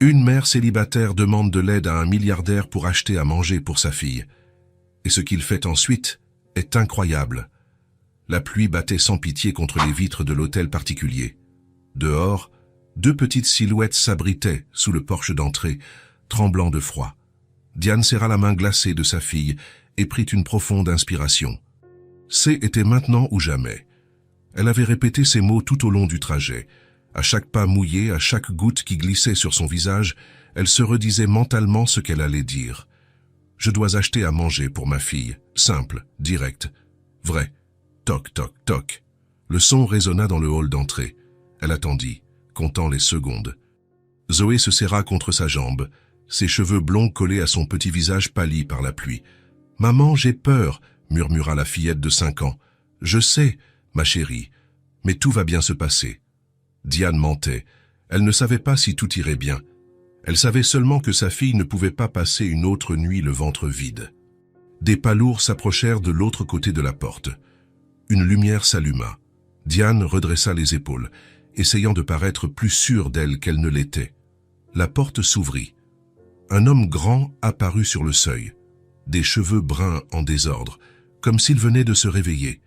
Une mère célibataire demande de l'aide à un milliardaire pour acheter à manger pour sa fille. Et ce qu'il fait ensuite est incroyable. La pluie battait sans pitié contre les vitres de l'hôtel particulier. Dehors, deux petites silhouettes s'abritaient sous le porche d'entrée, tremblant de froid. Diane serra la main glacée de sa fille et prit une profonde inspiration. C'était maintenant ou jamais. Elle avait répété ces mots tout au long du trajet. À chaque pas mouillé, à chaque goutte qui glissait sur son visage, elle se redisait mentalement ce qu'elle allait dire. « Je dois acheter à manger pour ma fille. Simple, direct, vrai. Toc, toc, toc. » Le son résonna dans le hall d'entrée. Elle attendit, comptant les secondes. Zoé se serra contre sa jambe, ses cheveux blonds collés à son petit visage pâli par la pluie. « Maman, j'ai peur !» murmura la fillette de 5 ans. « Je sais, ma chérie, mais tout va bien se passer. » Diane mentait. Elle ne savait pas si tout irait bien. Elle savait seulement que sa fille ne pouvait pas passer une autre nuit le ventre vide. Des pas lourds s'approchèrent de l'autre côté de la porte. Une lumière s'alluma. Diane redressa les épaules, essayant de paraître plus sûre d'elle qu'elle ne l'était. La porte s'ouvrit. Un homme grand apparut sur le seuil, des cheveux bruns en désordre, comme s'il venait de se réveiller,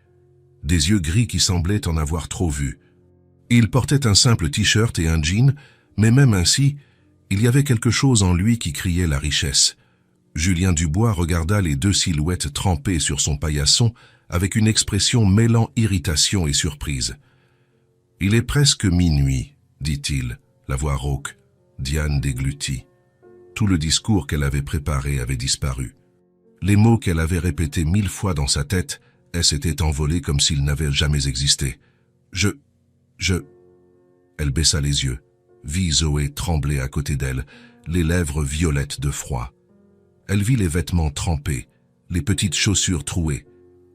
des yeux gris qui semblaient en avoir trop vu. Il portait un simple t-shirt et un jean, mais même ainsi, il y avait quelque chose en lui qui criait la richesse. Julien Dubois regarda les deux silhouettes trempées sur son paillasson avec une expression mêlant irritation et surprise. « Il est presque minuit, dit-il, la voix rauque. » Diane déglutit. Tout le discours qu'elle avait préparé avait disparu. Les mots qu'elle avait répétés 1000 fois dans sa tête s'étaient envolés comme s'ils n'avaient jamais existé. Je... Elle baissa les yeux, vit Zoé trembler à côté d'elle, les lèvres violettes de froid. Elle vit les vêtements trempés, les petites chaussures trouées,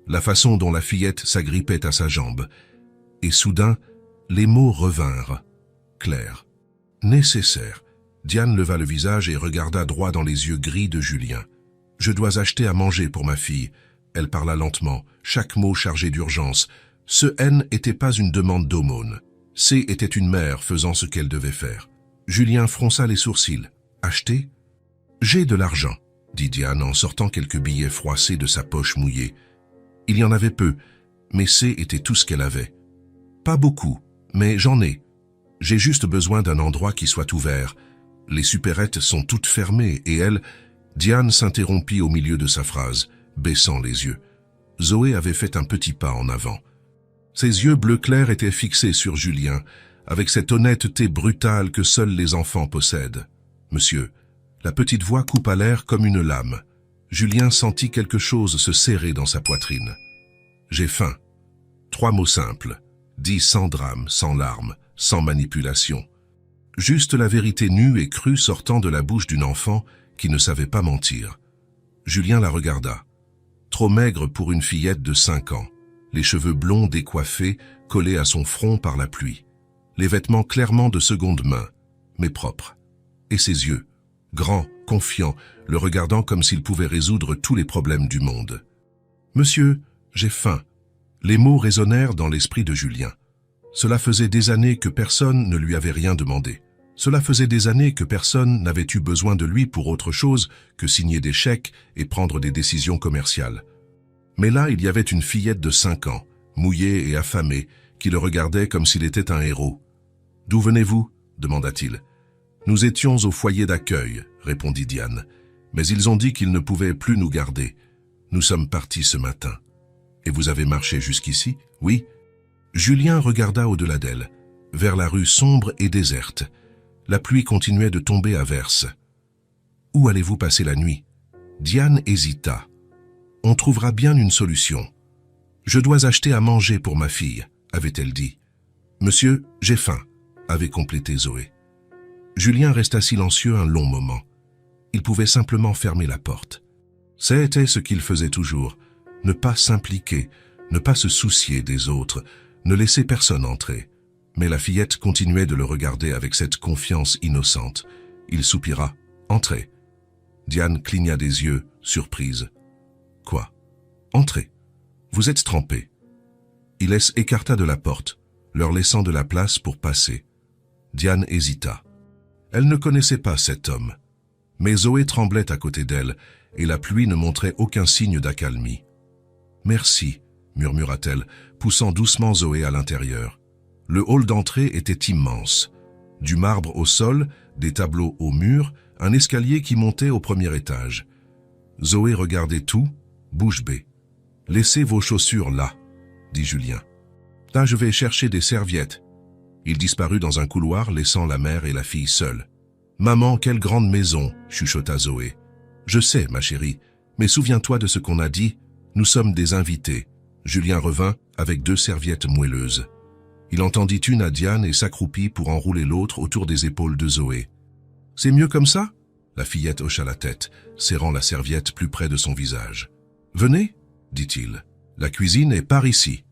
la façon dont la fillette s'agrippait à sa jambe. Et soudain, les mots revinrent, clairs, nécessaires. Diane leva le visage et regarda droit dans les yeux gris de Julien. « Je dois acheter à manger pour ma fille. » Elle parla lentement, chaque mot chargé d'urgence. Ce N n'était pas une demande d'aumône. C était une mère faisant ce qu'elle devait faire. Julien fronça les sourcils. « Acheter ?»« J'ai de l'argent, » dit Diane en sortant quelques billets froissés de sa poche mouillée. Il y en avait peu, mais C était tout ce qu'elle avait. « Pas beaucoup, mais j'en ai. J'ai juste besoin d'un endroit qui soit ouvert. Les supérettes sont toutes fermées et elle... » Diane s'interrompit au milieu de sa phrase, baissant les yeux. Zoé avait fait un petit pas en avant. Ses yeux bleu clair étaient fixés sur Julien, avec cette honnêteté brutale que seuls les enfants possèdent. « Monsieur », la petite voix coupa l'air comme une lame. Julien sentit quelque chose se serrer dans sa poitrine. « J'ai faim. » 3 mots simples, dits sans drame, sans larmes, sans manipulation. Juste la vérité nue et crue sortant de la bouche d'une enfant qui ne savait pas mentir. Julien la regarda. Trop maigre pour une fillette de 5 ans, les cheveux blonds décoiffés, collés à son front par la pluie. Les vêtements clairement de seconde main, mais propres. Et ses yeux, grands, confiants, le regardant comme s'il pouvait résoudre tous les problèmes du monde. « Monsieur, j'ai faim. » Les mots résonnèrent dans l'esprit de Julien. Cela faisait des années que personne ne lui avait rien demandé. Cela faisait des années que personne n'avait eu besoin de lui pour autre chose que signer des chèques et prendre des décisions commerciales. Mais là, il y avait une fillette de 5 ans, mouillée et affamée, qui le regardait comme s'il était un héros. « D'où venez-vous » demanda-t-il. « Nous étions au foyer d'accueil » répondit Diane. « Mais ils ont dit qu'ils ne pouvaient plus nous garder. Nous sommes partis ce matin. »« Et vous avez marché jusqu'ici ?»« Oui. » Julien regarda au-delà d'elle, vers la rue sombre et déserte. La pluie continuait de tomber à verse. « Où allez-vous passer la nuit ?» Diane hésita. « On trouvera bien une solution. »« Je dois acheter à manger pour ma fille, » avait-elle dit. « Monsieur, j'ai faim, » avait complété Zoé. Julien resta silencieux un long moment. Il pouvait simplement fermer la porte. C'était ce qu'il faisait toujours, ne pas s'impliquer, ne pas se soucier des autres, ne laisser personne entrer. Mais la fillette continuait de le regarder avec cette confiance innocente. Il soupira. « Entrez. » Diane cligna des yeux, surprise. « Quoi ? Entrez. Vous êtes trempés. » Il écarta de la porte, leur laissant de la place pour passer. Diane hésita. Elle ne connaissait pas cet homme. Mais Zoé tremblait à côté d'elle, et la pluie ne montrait aucun signe d'accalmie. « Merci », murmura-t-elle, poussant doucement Zoé à l'intérieur. Le hall d'entrée était immense. Du marbre au sol, des tableaux au mur, un escalier qui montait au premier étage. Zoé regardait tout, bouche bée. « Laissez vos chaussures là, » dit Julien. « Là, je vais chercher des serviettes. » Il disparut dans un couloir, laissant la mère et la fille seules. « Maman, quelle grande maison !» chuchota Zoé. « Je sais, ma chérie, mais souviens-toi de ce qu'on a dit. Nous sommes des invités. » Julien revint avec 2 serviettes moelleuses. Il en tendit une à Diane et s'accroupit pour enrouler l'autre autour des épaules de Zoé. « C'est mieux comme ça ?» La fillette hocha la tête, serrant la serviette plus près de son visage. « Venez, » dit-il. « La cuisine est par ici. »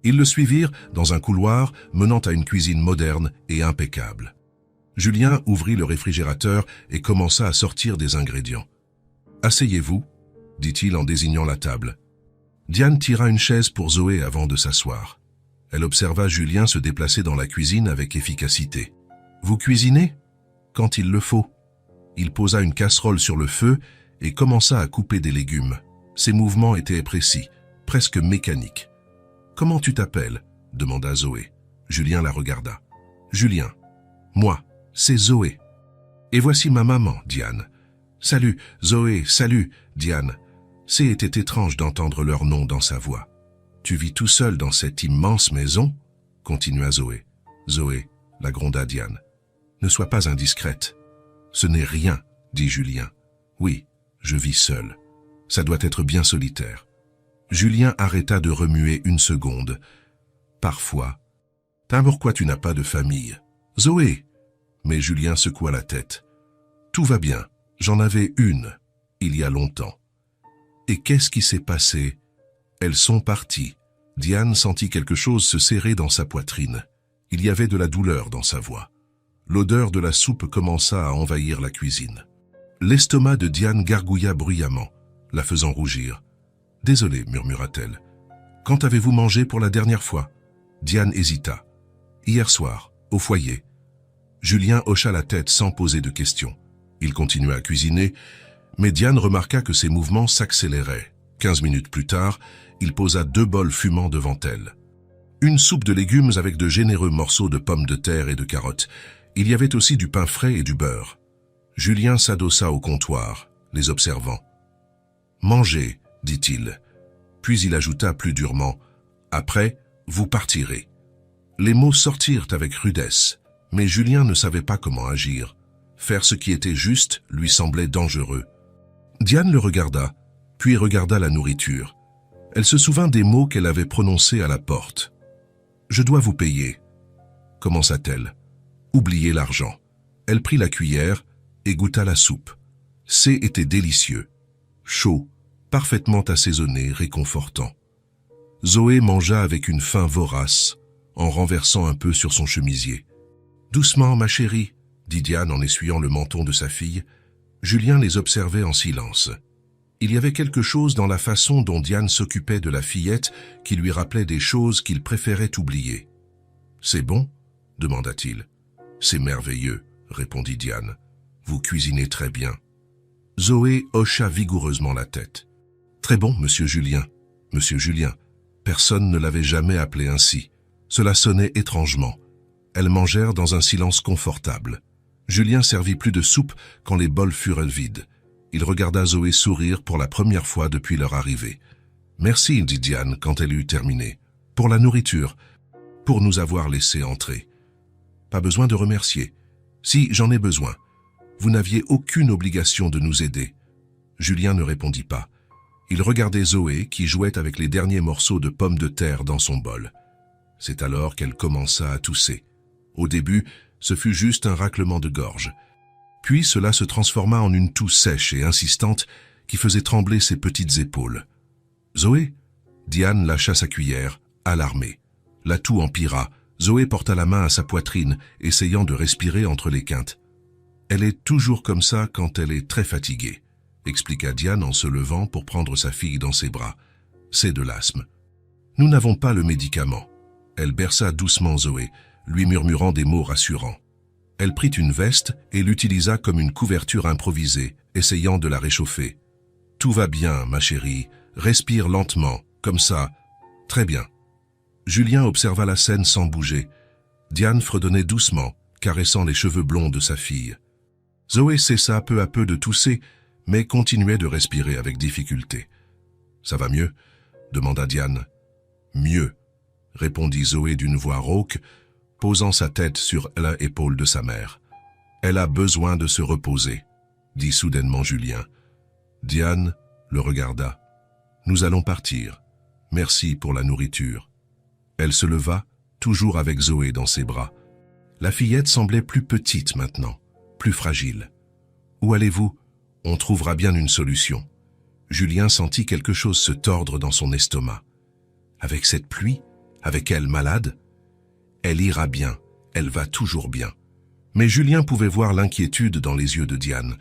Ils le suivirent dans un couloir menant à une cuisine moderne et impeccable. Julien ouvrit le réfrigérateur et commença à sortir des ingrédients. « Asseyez-vous, » dit-il en désignant la table. Diane tira une chaise pour Zoé avant de s'asseoir. Elle observa Julien se déplacer dans la cuisine avec efficacité. « Vous cuisinez ?»« Quand il le faut. » Il posa une casserole sur le feu et commença à couper des légumes. Ses mouvements étaient précis, presque mécaniques. « Comment tu t'appelles » demanda Zoé. Julien la regarda. « Julien. Moi, c'est Zoé. Et voici ma maman, Diane. »« Salut, Zoé, salut, Diane. » C'était étrange d'entendre leur nom dans sa voix. « Tu vis tout seul dans cette immense maison ?» continua Zoé. « Zoé, » la gronda Diane. « Ne sois pas indiscrète. »« Ce n'est rien, » dit Julien. « Oui, je vis seul. Ça doit être bien solitaire. » Julien arrêta de remuer une seconde. « Parfois. »« Pourquoi tu n'as pas de famille ?»« Zoé !» Mais Julien secoua la tête. « Tout va bien. J'en avais une, il y a longtemps. » Et qu'est-ce qui s'est passé? Elles sont parties. Diane sentit quelque chose se serrer dans sa poitrine. Il y avait de la douleur dans sa voix. L'odeur de la soupe commença à envahir la cuisine. L'estomac de Diane gargouilla bruyamment, la faisant rougir. « Désolée, murmura-t-elle. Quand avez-vous mangé pour la dernière fois ?» Diane hésita. « Hier soir, au foyer. » Julien hocha la tête sans poser de questions. Il continua à cuisiner, mais Diane remarqua que ses mouvements s'accéléraient. 15 minutes plus tard, il posa 2 bols fumants devant elle. Une soupe de légumes avec de généreux morceaux de pommes de terre et de carottes. Il y avait aussi du pain frais et du beurre. Julien s'adossa au comptoir, les observant. « Mangez, » dit-il. Puis il ajouta plus durement, « Après, vous partirez. » Les mots sortirent avec rudesse, mais Julien ne savait pas comment agir. Faire ce qui était juste lui semblait dangereux. Diane le regarda, puis regarda la nourriture. Elle se souvint des mots qu'elle avait prononcés à la porte. « Je dois vous payer. » Commença-t-elle. « Oubliez l'argent. » Elle prit la cuillère et goûta la soupe. C'était délicieux. Chaud, parfaitement assaisonné, réconfortant. Zoé mangea avec une faim vorace, en renversant un peu sur son chemisier. « Doucement, ma chérie, » dit Diane en essuyant le menton de sa fille. Julien les observait en silence. Il y avait quelque chose dans la façon dont Diane s'occupait de la fillette qui lui rappelait des choses qu'il préférait oublier. « C'est bon ?» demanda-t-il. « C'est merveilleux, » répondit Diane. « Vous cuisinez très bien. » Zoé hocha vigoureusement la tête. « Très bon, monsieur Julien. Monsieur Julien. » Personne ne l'avait jamais appelé ainsi. Cela sonnait étrangement. Elles mangèrent dans un silence confortable. Julien servit plus de soupe quand les bols furent vides. Il regarda Zoé sourire pour la première fois depuis leur arrivée. « Merci, » dit Diane quand elle eut terminé. « Pour la nourriture, pour nous avoir laissé entrer. » « Pas besoin de remercier. Si, j'en ai besoin. Vous n'aviez aucune obligation de nous aider. » Julien ne répondit pas. Il regardait Zoé qui jouait avec les derniers morceaux de pommes de terre dans son bol. C'est alors qu'elle commença à tousser. Au début, ce fut juste un raclement de gorge. Puis cela se transforma en une toux sèche et insistante qui faisait trembler ses petites épaules. « Zoé ?» Diane lâcha sa cuillère, alarmée. La toux empira. Zoé porta la main à sa poitrine, essayant de respirer entre les quintes. « Elle est toujours comme ça quand elle est très fatiguée, » expliqua Diane en se levant pour prendre sa fille dans ses bras. « C'est de l'asthme. Nous n'avons pas le médicament. » Elle berça doucement Zoé, lui murmurant des mots rassurants. Elle prit une veste et l'utilisa comme une couverture improvisée, essayant de la réchauffer. « Tout va bien, ma chérie. Respire lentement, comme ça. Très bien. » Julien observa la scène sans bouger. Diane fredonnait doucement, caressant les cheveux blonds de sa fille. Zoé cessa peu à peu de tousser, mais continuait de respirer avec difficulté. « Ça va mieux ?» demanda Diane. « Mieux », répondit Zoé d'une voix rauque, posant sa tête sur l'épaule de sa mère. « Elle a besoin de se reposer », dit soudainement Julien. Diane le regarda. « Nous allons partir. Merci pour la nourriture. » Elle se leva, toujours avec Zoé dans ses bras. La fillette semblait plus petite maintenant, plus fragile. « Où allez-vous ? On trouvera bien une solution. » Julien sentit quelque chose se tordre dans son estomac. Avec cette pluie, avec elle malade, elle ira bien, elle va toujours bien. Mais Julien pouvait voir l'inquiétude dans les yeux de Diane.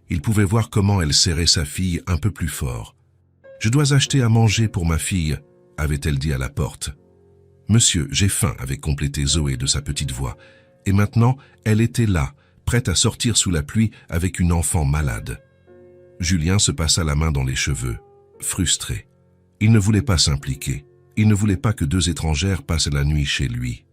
Il pouvait voir comment elle serrait sa fille un peu plus fort. « Je dois acheter à manger pour ma fille », avait-elle dit à la porte. « Monsieur, j'ai faim », avait complété Zoé de sa petite voix. Et maintenant, elle était là, prête à sortir sous la pluie avec une enfant malade. Julien se passa la main dans les cheveux, frustré. Il ne voulait pas s'impliquer. Il ne voulait pas que deux étrangères passent la nuit chez lui.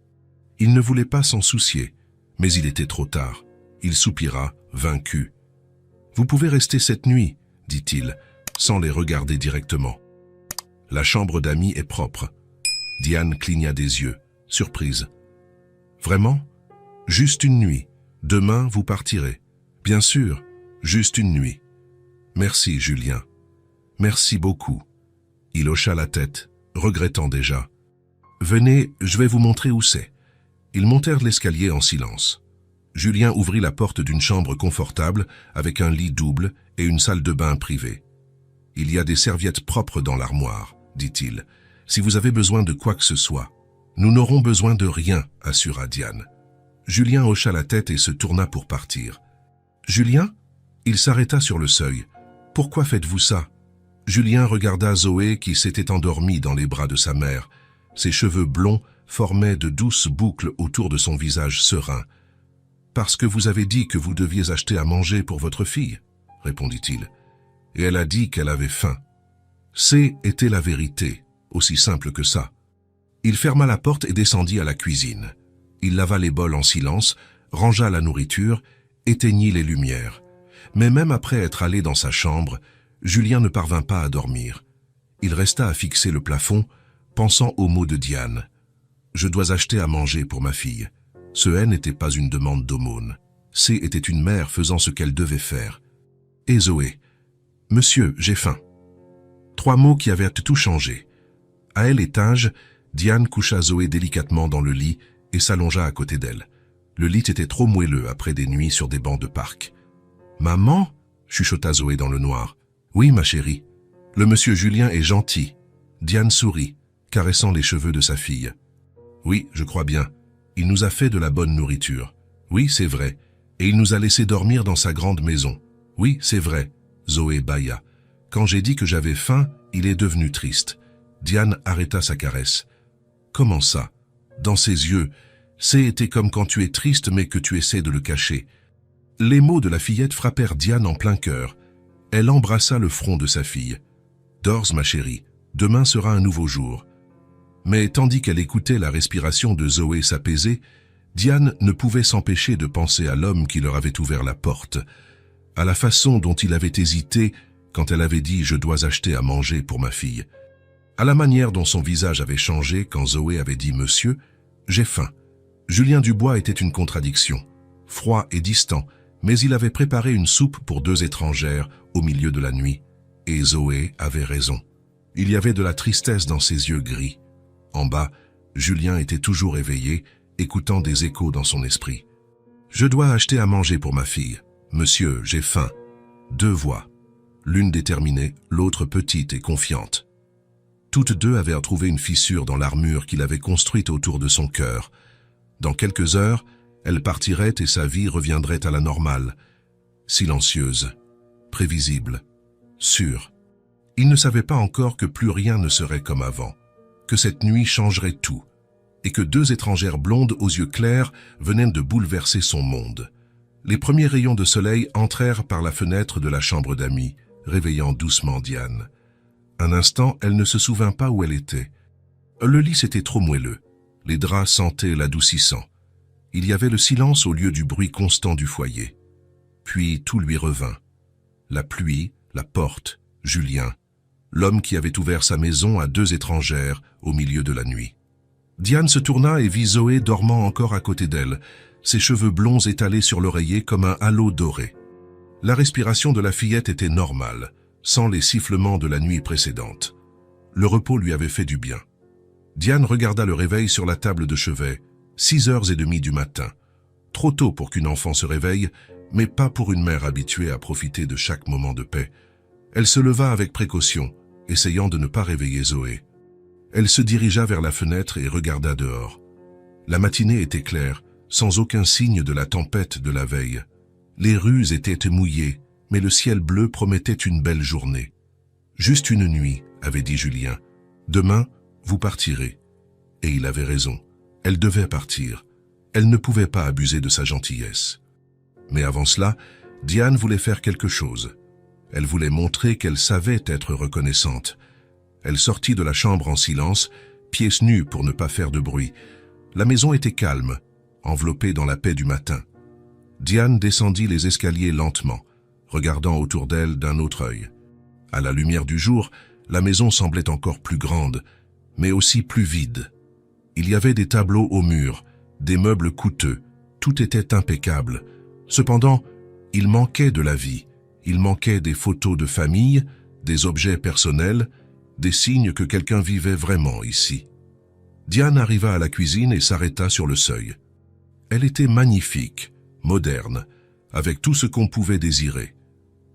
Il ne voulait pas s'en soucier, mais il était trop tard. Il soupira, vaincu. « Vous pouvez rester cette nuit, » dit-il, sans les regarder directement. « La chambre d'amis est propre. » Diane cligna des yeux, surprise. « Vraiment ? Juste une nuit. Demain, vous partirez. Bien sûr, juste une nuit. » « Merci, Julien. Merci beaucoup. » Il hocha la tête, regrettant déjà. « Venez, je vais vous montrer où c'est. » Ils montèrent l'escalier en silence. Julien ouvrit la porte d'une chambre confortable avec un lit double et une salle de bain privée. « Il y a des serviettes propres dans l'armoire, » dit-il. « Si vous avez besoin de quoi que ce soit. »« Nous n'aurons besoin de rien, » assura Diane. Julien hocha la tête et se tourna pour partir. « Julien ?» Il s'arrêta sur le seuil. « Pourquoi faites-vous ça ?» Julien regarda Zoé qui s'était endormie dans les bras de sa mère. Ses cheveux blonds formaient de douces boucles autour de son visage serein. « Parce que vous avez dit que vous deviez acheter à manger pour votre fille, » répondit-il. Et elle a dit qu'elle avait faim. C'était la vérité, aussi simple que ça. Il ferma la porte et descendit à la cuisine. Il lava les bols en silence, rangea la nourriture, éteignit les lumières. Mais même après être allé dans sa chambre, Julien ne parvint pas à dormir. Il resta à fixer le plafond, pensant aux mots de Diane. « Je dois acheter à manger pour ma fille. » Ce « N » n'était pas une demande d'aumône. C était une mère faisant ce qu'elle devait faire. Et Zoé. « Monsieur, j'ai faim. » 3 mots qui avaient tout changé. À elle étage, Diane coucha Zoé délicatement dans le lit et s'allongea à côté d'elle. Le lit était trop moelleux après des nuits sur des bancs de parc. « Maman ?» chuchota Zoé dans le noir. « Oui, ma chérie. Le monsieur Julien est gentil. » Diane sourit, caressant les cheveux de sa fille. « Oui, je crois bien. Il nous a fait de la bonne nourriture. Oui, c'est vrai. Et il nous a laissé dormir dans sa grande maison. Oui, c'est vrai. » Zoé bâilla. « Quand j'ai dit que j'avais faim, il est devenu triste. » Diane arrêta sa caresse. « Comment ça ?» Dans ses yeux, c'était comme quand tu es triste mais que tu essaies de le cacher. Les mots de la fillette frappèrent Diane en plein cœur. Elle embrassa le front de sa fille. « Dors, ma chérie, demain sera un nouveau jour. » Mais tandis qu'elle écoutait la respiration de Zoé s'apaiser, Diane ne pouvait s'empêcher de penser à l'homme qui leur avait ouvert la porte, à la façon dont il avait hésité quand elle avait dit « je dois acheter à manger pour ma fille », à la manière dont son visage avait changé quand Zoé avait dit « Monsieur, j'ai faim ». Julien Dubois était une contradiction, froid et distant, mais il avait préparé une soupe pour 2 étrangères au milieu de la nuit. Et Zoé avait raison. Il y avait de la tristesse dans ses yeux gris. En bas, Julien était toujours éveillé, écoutant des échos dans son esprit. « Je dois acheter à manger pour ma fille. Monsieur, j'ai faim. » 2 voix. L'une déterminée, l'autre petite et confiante. Toutes 2 avaient trouvé une fissure dans l'armure qu'il avait construite autour de son cœur. Dans quelques heures, elle partirait et sa vie reviendrait à la normale, silencieuse, prévisible, sûre. Il ne savait pas encore que plus rien ne serait comme avant, que cette nuit changerait tout, et que deux étrangères blondes aux yeux clairs venaient de bouleverser son monde. Les premiers rayons de soleil entrèrent par la fenêtre de la chambre d'amis, réveillant doucement Diane. Un instant, elle ne se souvint pas où elle était. Le lit s'était trop moelleux. Les draps sentaient l'adoucissant. Il y avait le silence au lieu du bruit constant du foyer. Puis tout lui revint. La pluie, la porte, Julien, l'homme qui avait ouvert sa maison à deux étrangères au milieu de la nuit. Diane se tourna et vit Zoé dormant encore à côté d'elle, ses cheveux blonds étalés sur l'oreiller comme un halo doré. La respiration de la fillette était normale, sans les sifflements de la nuit précédente. Le repos lui avait fait du bien. Diane regarda le réveil sur la table de chevet, 6h30 du matin. Trop tôt pour qu'une enfant se réveille, mais pas pour une mère habituée à profiter de chaque moment de paix. Elle se leva avec précaution, essayant de ne pas réveiller Zoé. Elle se dirigea vers la fenêtre et regarda dehors. La matinée était claire, sans aucun signe de la tempête de la veille. Les rues étaient mouillées, mais le ciel bleu promettait une belle journée. « Juste une nuit », avait dit Julien. « Demain, vous partirez. » Et il avait raison. Elle devait partir. Elle ne pouvait pas abuser de sa gentillesse. Mais avant cela, Diane voulait faire quelque chose. Elle voulait montrer qu'elle savait être reconnaissante. Elle sortit de la chambre en silence, pieds nus pour ne pas faire de bruit. La maison était calme, enveloppée dans la paix du matin. Diane descendit les escaliers lentement, regardant autour d'elle d'un autre œil. À la lumière du jour, la maison semblait encore plus grande, mais aussi plus vide. Il y avait des tableaux au mur, des meubles coûteux, tout était impeccable. Cependant, il manquait de la vie, il manquait des photos de famille, des objets personnels, des signes que quelqu'un vivait vraiment ici. Diane arriva à la cuisine et s'arrêta sur le seuil. Elle était magnifique, moderne, avec tout ce qu'on pouvait désirer.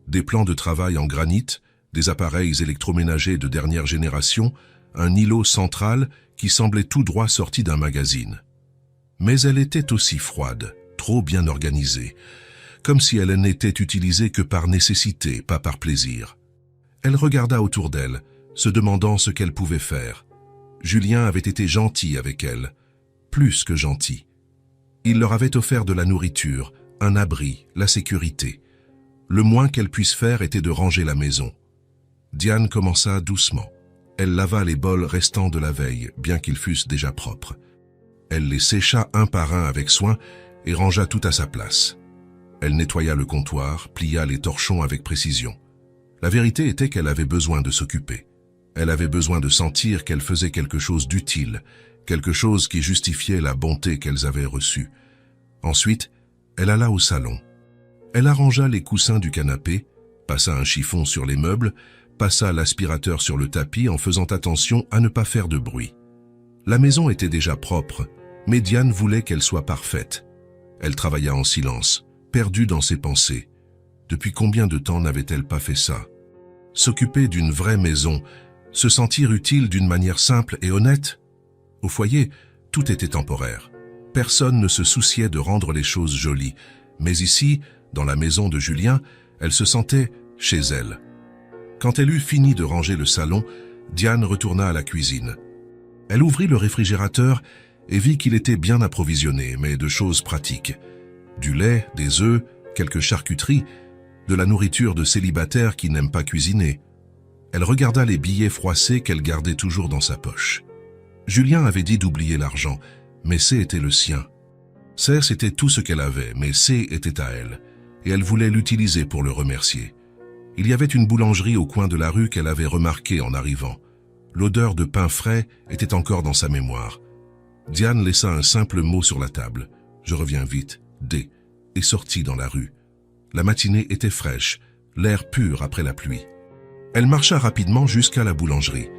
Des plans de travail en granit, des appareils électroménagers de dernière génération, un îlot central qui semblait tout droit sorti d'un magazine. Mais elle était aussi froide, trop bien organisée, comme si elle n'était utilisée que par nécessité, pas par plaisir. Elle regarda autour d'elle, se demandant ce qu'elle pouvait faire. Julien avait été gentil avec elle, plus que gentil. Il leur avait offert de la nourriture, un abri, la sécurité. Le moins qu'elle puisse faire était de ranger la maison. Diane commença doucement. Elle lava les bols restants de la veille, bien qu'ils fussent déjà propres. Elle les sécha un par un avec soin et rangea tout à sa place. Elle nettoya le comptoir, plia les torchons avec précision. La vérité était qu'elle avait besoin de s'occuper. Elle avait besoin de sentir qu'elle faisait quelque chose d'utile, quelque chose qui justifiait la bonté qu'elles avaient reçue. Ensuite, elle alla au salon. Elle arrangea les coussins du canapé, passa un chiffon sur les meubles, passa l'aspirateur sur le tapis en faisant attention à ne pas faire de bruit. La maison était déjà propre, mais Diane voulait qu'elle soit parfaite. Elle travailla en silence, perdue dans ses pensées. Depuis combien de temps n'avait-elle pas fait ça? S'occuper d'une vraie maison, se sentir utile d'une manière simple et honnête? Au foyer, tout était temporaire. Personne ne se souciait de rendre les choses jolies, mais ici, dans la maison de Julien, elle se sentait chez elle. Quand elle eut fini de ranger le salon, Diane retourna à la cuisine. Elle ouvrit le réfrigérateur et vit qu'il était bien approvisionné, mais de choses pratiques. Du lait, des œufs, quelques charcuteries, de la nourriture de célibataires qui n'aiment pas cuisiner. Elle regarda les billets froissés qu'elle gardait toujours dans sa poche. Julien avait dit d'oublier l'argent, mais C était le sien. C, c'était tout ce qu'elle avait, mais C était à elle, et elle voulait l'utiliser pour le remercier. Il y avait une boulangerie au coin de la rue qu'elle avait remarquée en arrivant. L'odeur de pain frais était encore dans sa mémoire. Diane laissa un simple mot sur la table. « Je reviens vite, D », et sortit dans la rue. La matinée était fraîche, l'air pur après la pluie. Elle marcha rapidement jusqu'à la boulangerie,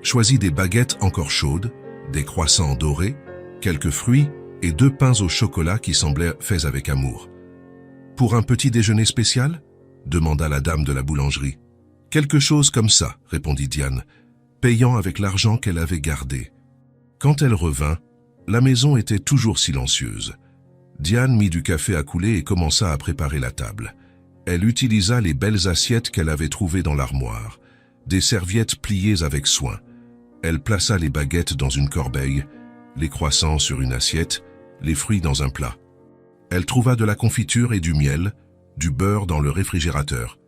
choisit des baguettes encore chaudes, des croissants dorés, quelques fruits et 2 pains au chocolat qui semblaient faits avec amour. « Pour un petit déjeuner spécial ?» demanda la dame de la boulangerie. « Quelque chose comme ça », répondit Diane, payant avec l'argent qu'elle avait gardé. Quand elle revint, la maison était toujours silencieuse. Diane mit du café à couler et commença à préparer la table. Elle utilisa les belles assiettes qu'elle avait trouvées dans l'armoire, des serviettes pliées avec soin. Elle plaça les baguettes dans une corbeille, les croissants sur une assiette, les fruits dans un plat. Elle trouva de la confiture et du miel, du beurre dans le réfrigérateur.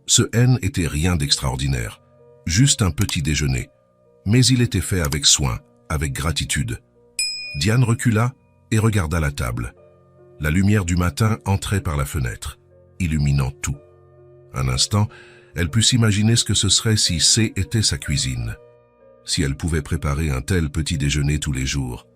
Ce N était rien d'extraordinaire, juste un petit déjeuner, mais il était fait avec soin, avec gratitude. Diane recula et regarda la table. La lumière du matin entrait par la fenêtre, illuminant tout. Un instant, elle put s'imaginer ce que ce serait si C était sa cuisine. Si elle pouvait préparer un tel petit déjeuner tous les jours.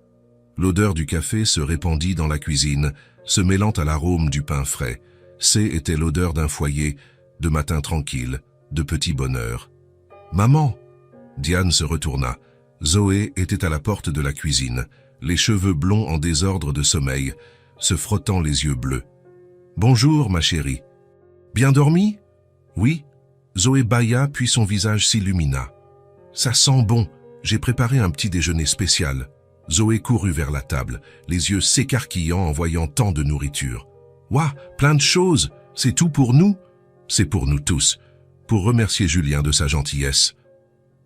L'odeur du café se répandit dans la cuisine, se mêlant à l'arôme du pain frais. C était l'odeur d'un foyer, de matin tranquille, de petit bonheur. « Maman !» Diane se retourna. Zoé était à la porte de la cuisine, les cheveux blonds en désordre de sommeil, se frottant les yeux bleus. « Bonjour, ma chérie. Bien dormi ?»« Oui. » Zoé bâilla, puis son visage s'illumina. « Ça sent bon. J'ai préparé un petit déjeuner spécial. » Zoé courut vers la table, les yeux s'écarquillant en voyant tant de nourriture. « Ouah, plein de choses. C'est tout pour nous ?»« C'est pour nous tous. Pour remercier Julien de sa gentillesse.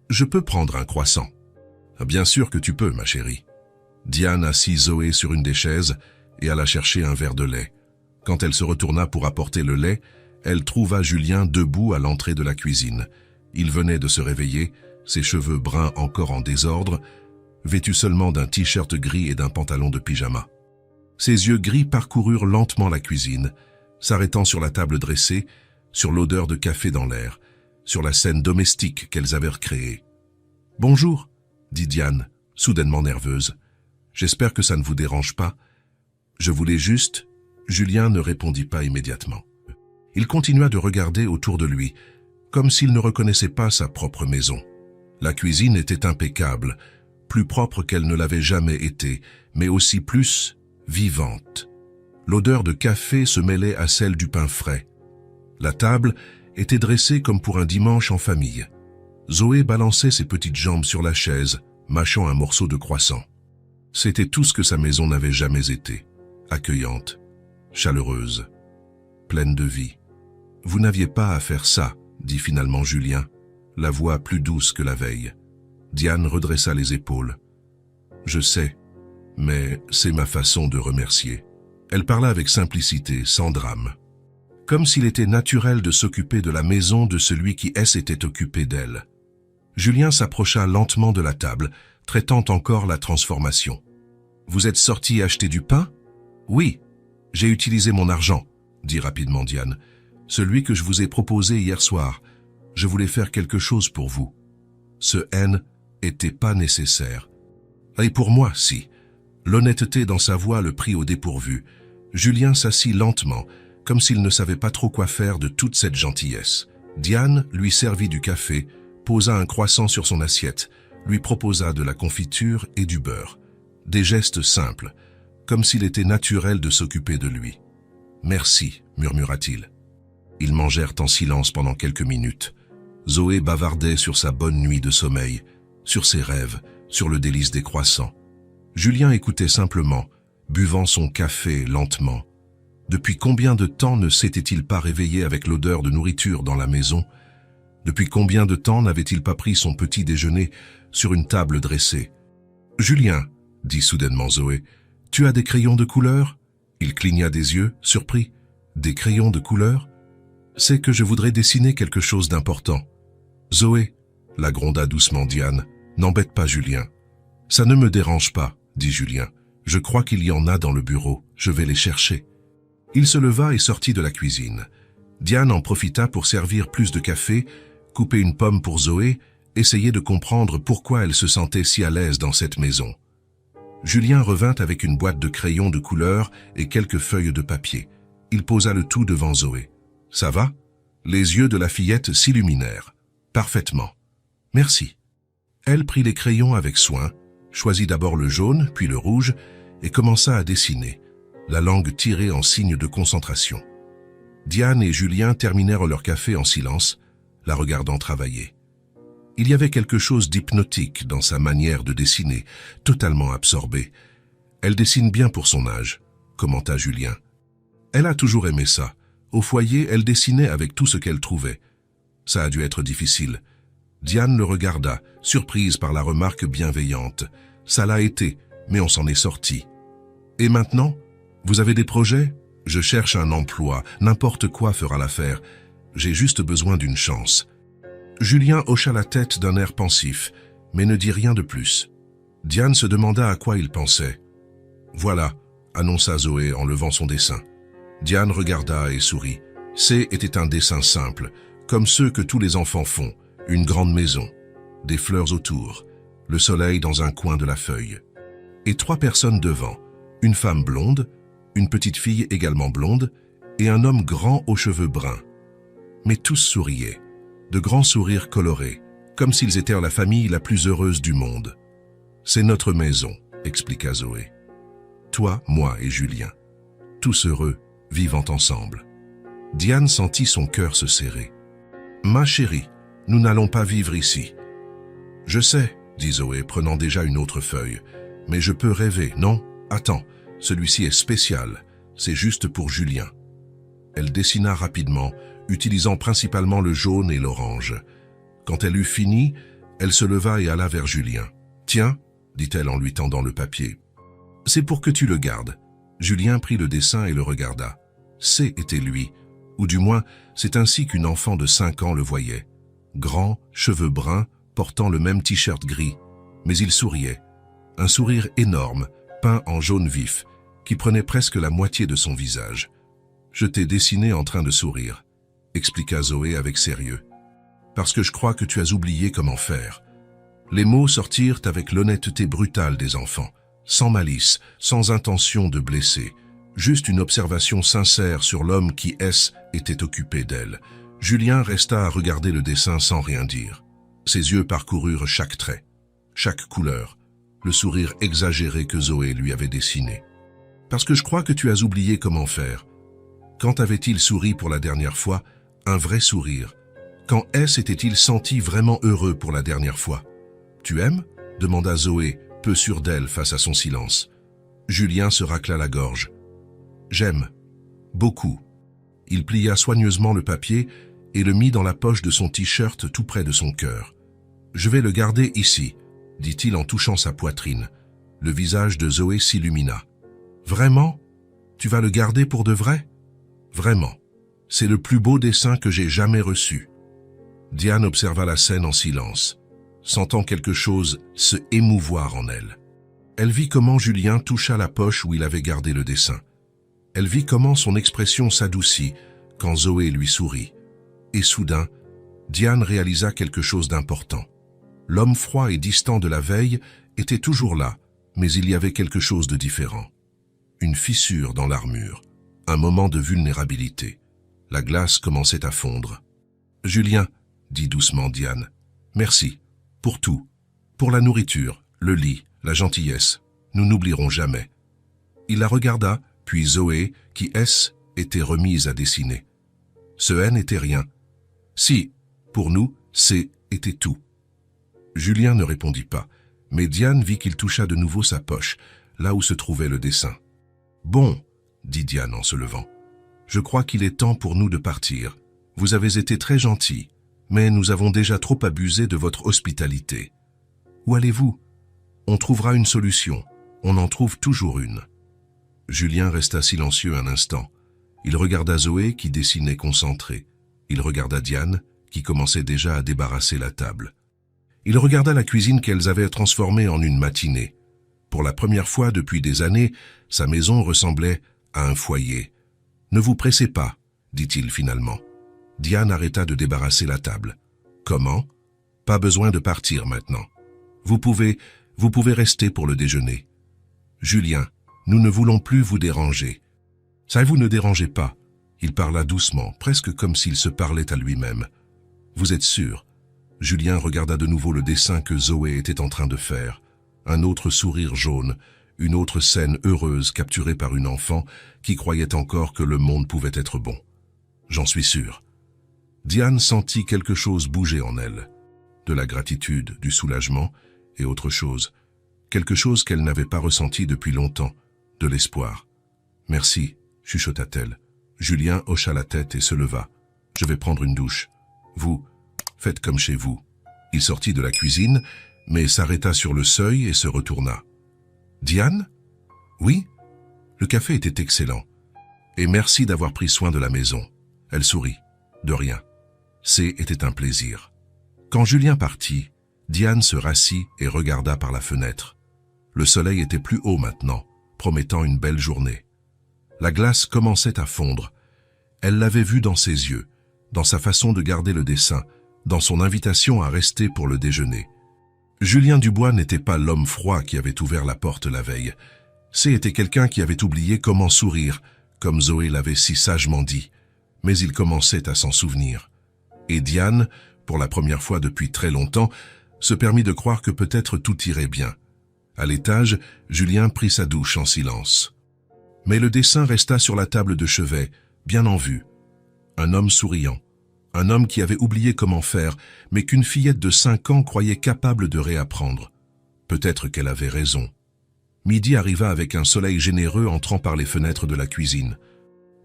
Je peux prendre un croissant. » « Bien sûr que tu peux, ma chérie. » Diane assit Zoé sur une des chaises et alla chercher un verre de lait. Quand elle se retourna pour apporter le lait, elle trouva Julien debout à l'entrée de la cuisine. Il venait de se réveiller, ses cheveux bruns encore en désordre, vêtu seulement d'un t-shirt gris et d'un pantalon de pyjama. Ses yeux gris parcoururent lentement la cuisine, s'arrêtant sur la table dressée, sur l'odeur de café dans l'air, sur la scène domestique qu'elles avaient recréée. « Bonjour », dit Diane, soudainement nerveuse. « J'espère que ça ne vous dérange pas. Je voulais juste... » Julien ne répondit pas immédiatement. Il continua de regarder autour de lui, comme s'il ne reconnaissait pas sa propre maison. La cuisine était impeccable, plus propre qu'elle ne l'avait jamais été, mais aussi plus vivante. L'odeur de café se mêlait à celle du pain frais. La table était dressée comme pour un dimanche en famille. Zoé balançait ses petites jambes sur la chaise, mâchant un morceau de croissant. C'était tout ce que sa maison n'avait jamais été. Accueillante, chaleureuse, pleine de vie. « Vous n'aviez pas à faire ça, » dit finalement Julien, la voix plus douce que la veille. Diane redressa les épaules. « Je sais, mais c'est ma façon de remercier. » Elle parla avec simplicité, sans drame. Comme s'il était naturel de s'occuper de la maison de celui qui s'était occupé d'elle. Julien s'approcha lentement de la table, traitant encore la transformation. « Vous êtes sorti acheter du pain ?»« Oui, j'ai utilisé mon argent, » dit rapidement Diane. « Celui que je vous ai proposé hier soir. Je voulais faire quelque chose pour vous. Ce N était pas nécessaire. Et pour moi, si. » L'honnêteté dans sa voix le prit au dépourvu. Julien s'assit lentement, comme s'il ne savait pas trop quoi faire de toute cette gentillesse. Diane lui servit du café, posa un croissant sur son assiette, lui proposa de la confiture et du beurre. Des gestes simples, comme s'il était naturel de s'occuper de lui. « Merci », murmura-t-il. Ils mangèrent en silence pendant quelques minutes. Zoé bavardait sur sa bonne nuit de sommeil, sur ses rêves, sur le délice des croissants. Julien écoutait simplement, buvant son café lentement. Depuis combien de temps ne s'était-il pas réveillé avec l'odeur de nourriture dans la maison? Depuis combien de temps n'avait-il pas pris son petit déjeuner sur une table dressée? « Julien, » dit soudainement Zoé, « tu as des crayons de couleur ?» Il cligna des yeux, surpris. « Des crayons de couleur ?»« C'est que je voudrais dessiner quelque chose d'important. »« Zoé, » la gronda doucement Diane, « n'embête pas Julien. »« Ça ne me dérange pas, » dit Julien. « Je crois qu'il y en a dans le bureau, je vais les chercher. » Il se leva et sortit de la cuisine. Diane en profita pour servir plus de café, couper une pomme pour Zoé, essayer de comprendre pourquoi elle se sentait si à l'aise dans cette maison. Julien revint avec une boîte de crayons de couleur et quelques feuilles de papier. Il posa le tout devant Zoé. « Ça va ?» Les yeux de la fillette s'illuminèrent. « Parfaitement. Merci. » Elle prit les crayons avec soin, choisit d'abord le jaune, puis le rouge, et commença à dessiner, la langue tirée en signe de concentration. Diane et Julien terminèrent leur café en silence, la regardant travailler. Il y avait quelque chose d'hypnotique dans sa manière de dessiner, totalement absorbée. « Elle dessine bien pour son âge », commenta Julien. « Elle a toujours aimé ça. Au foyer, elle dessinait avec tout ce qu'elle trouvait. Ça a dû être difficile. » Diane le regarda, surprise par la remarque bienveillante. « Ça l'a été, mais on s'en est sorti. Et maintenant, vous avez des projets? Je cherche un emploi, n'importe quoi fera l'affaire. J'ai juste besoin d'une chance. Julien hocha la tête d'un air pensif, mais ne dit rien de plus. Diane se demanda à quoi il pensait. Voilà, annonça Zoé en levant son dessin. Diane regarda et sourit. C était un dessin simple, comme ceux que tous les enfants font, une grande maison, des fleurs autour, le soleil dans un coin de la feuille. Et 3 personnes devant, une femme blonde, une petite fille également blonde, et un homme grand aux cheveux bruns. Mais tous souriaient, de grands sourires colorés, comme s'ils étaient la famille la plus heureuse du monde. « C'est notre maison », expliqua Zoé. « Toi, moi et Julien, tous heureux, vivant ensemble. » Diane sentit son cœur se serrer. « Ma chérie, nous n'allons pas vivre ici. »« Je sais, » dit Zoé, prenant déjà une autre feuille, « mais je peux rêver, non? Attends, celui-ci est spécial, c'est juste pour Julien. » Elle dessina rapidement, utilisant principalement le jaune et l'orange. Quand elle eut fini, elle se leva et alla vers Julien. « Tiens, » dit-elle en lui tendant le papier. « C'est pour que tu le gardes. » Julien prit le dessin et le regarda. C était lui, ou du moins, c'est ainsi qu'une enfant de 5 ans le voyait. Grand, cheveux bruns, portant le même t-shirt gris, mais il souriait. Un sourire énorme, peint en jaune vif, qui prenait presque la moitié de son visage. « Je t'ai dessiné en train de sourire, » expliqua Zoé avec sérieux. « Parce que je crois que tu as oublié comment faire. » Les mots sortirent avec l'honnêteté brutale des enfants, sans malice, sans intention de blesser, juste une observation sincère sur l'homme qui était occupé d'elle. Julien resta à regarder le dessin sans rien dire. Ses yeux parcoururent chaque trait, chaque couleur, le sourire exagéré que Zoé lui avait dessiné. « Parce que je crois que tu as oublié comment faire. » Quand avait-il souri pour la dernière fois? Un vrai sourire. Quand était-il senti vraiment heureux pour la dernière fois? « Tu aimes ?» demanda Zoé, peu sûre d'elle face à son silence. Julien se racla la gorge. « J'aime. Beaucoup. » Il plia soigneusement le papier et le mit dans la poche de son t-shirt tout près de son cœur. « Je vais le garder ici, » dit-il en touchant sa poitrine. Le visage de Zoé s'illumina. « Vraiment? Tu vas le garder pour de vrai? »« Vraiment. C'est le plus beau dessin que j'ai jamais reçu. » Diane observa la scène en silence, sentant quelque chose se émouvoir en elle. Elle vit comment Julien toucha la poche où il avait gardé le dessin. Elle vit comment son expression s'adoucit quand Zoé lui sourit. Et soudain, Diane réalisa quelque chose d'important. L'homme froid et distant de la veille était toujours là, mais il y avait quelque chose de différent. Une fissure dans l'armure, un moment de vulnérabilité. La glace commençait à fondre. « Julien, » dit doucement Diane, « merci, pour tout, pour la nourriture, le lit, la gentillesse. Nous n'oublierons jamais. » Il la regarda, puis Zoé, qui était remise à dessiner. Ce N n'était rien. Si, pour nous, C était tout. Julien ne répondit pas, mais Diane vit qu'il toucha de nouveau sa poche, là où se trouvait le dessin. « Bon, » dit Diane en se levant, « je crois qu'il est temps pour nous de partir. Vous avez été très gentils, mais nous avons déjà trop abusé de votre hospitalité. Où allez-vous? On trouvera une solution. On en trouve toujours une. » Julien resta silencieux un instant. Il regarda Zoé qui dessinait concentrée. Il regarda Diane qui commençait déjà à débarrasser la table. Il regarda la cuisine qu'elles avaient transformée en une matinée. Pour la première fois depuis des années, sa maison ressemblait à un foyer. « Ne vous pressez pas, » dit-il finalement. Diane arrêta de débarrasser la table. « Comment? Pas besoin de partir maintenant. Vous pouvez rester pour le déjeuner. Julien, nous ne voulons plus vous déranger. » « Ça, vous ne dérangez pas. » Il parla doucement, presque comme s'il se parlait à lui-même. « Vous êtes sûr? » Julien regarda de nouveau le dessin que Zoé était en train de faire. Un autre sourire jaune, une autre scène heureuse capturée par une enfant qui croyait encore que le monde pouvait être bon. « J'en suis sûr. » Diane sentit quelque chose bouger en elle. De la gratitude, du soulagement et autre chose. Quelque chose qu'elle n'avait pas ressenti depuis longtemps, de l'espoir. « Merci, » chuchota-t-elle. Julien hocha la tête et se leva. « Je vais prendre une douche. Vous, faites comme chez vous. » Il sortit de la cuisine, mais s'arrêta sur le seuil et se retourna. « Diane? Oui? Le café était excellent. Et merci d'avoir pris soin de la maison. Elle sourit. De rien. C'était un plaisir. Quand Julien partit, Diane se rassit et regarda par la fenêtre. Le soleil était plus haut maintenant, promettant une belle journée. La glace commençait à fondre. Elle l'avait vu dans ses yeux, dans sa façon de garder le dessin, dans son invitation à rester pour le déjeuner. Julien Dubois n'était pas l'homme froid qui avait ouvert la porte la veille. C'était quelqu'un qui avait oublié comment sourire, comme Zoé l'avait si sagement dit. Mais il commençait à s'en souvenir. Et Diane, pour la première fois depuis très longtemps, se permit de croire que peut-être tout irait bien. À l'étage, Julien prit sa douche en silence. Mais le dessin resta sur la table de chevet, bien en vue. Un homme souriant. Un homme qui avait oublié comment faire, mais qu'une fillette de 5 ans croyait capable de réapprendre. Peut-être qu'elle avait raison. Midi arriva avec un soleil généreux entrant par les fenêtres de la cuisine.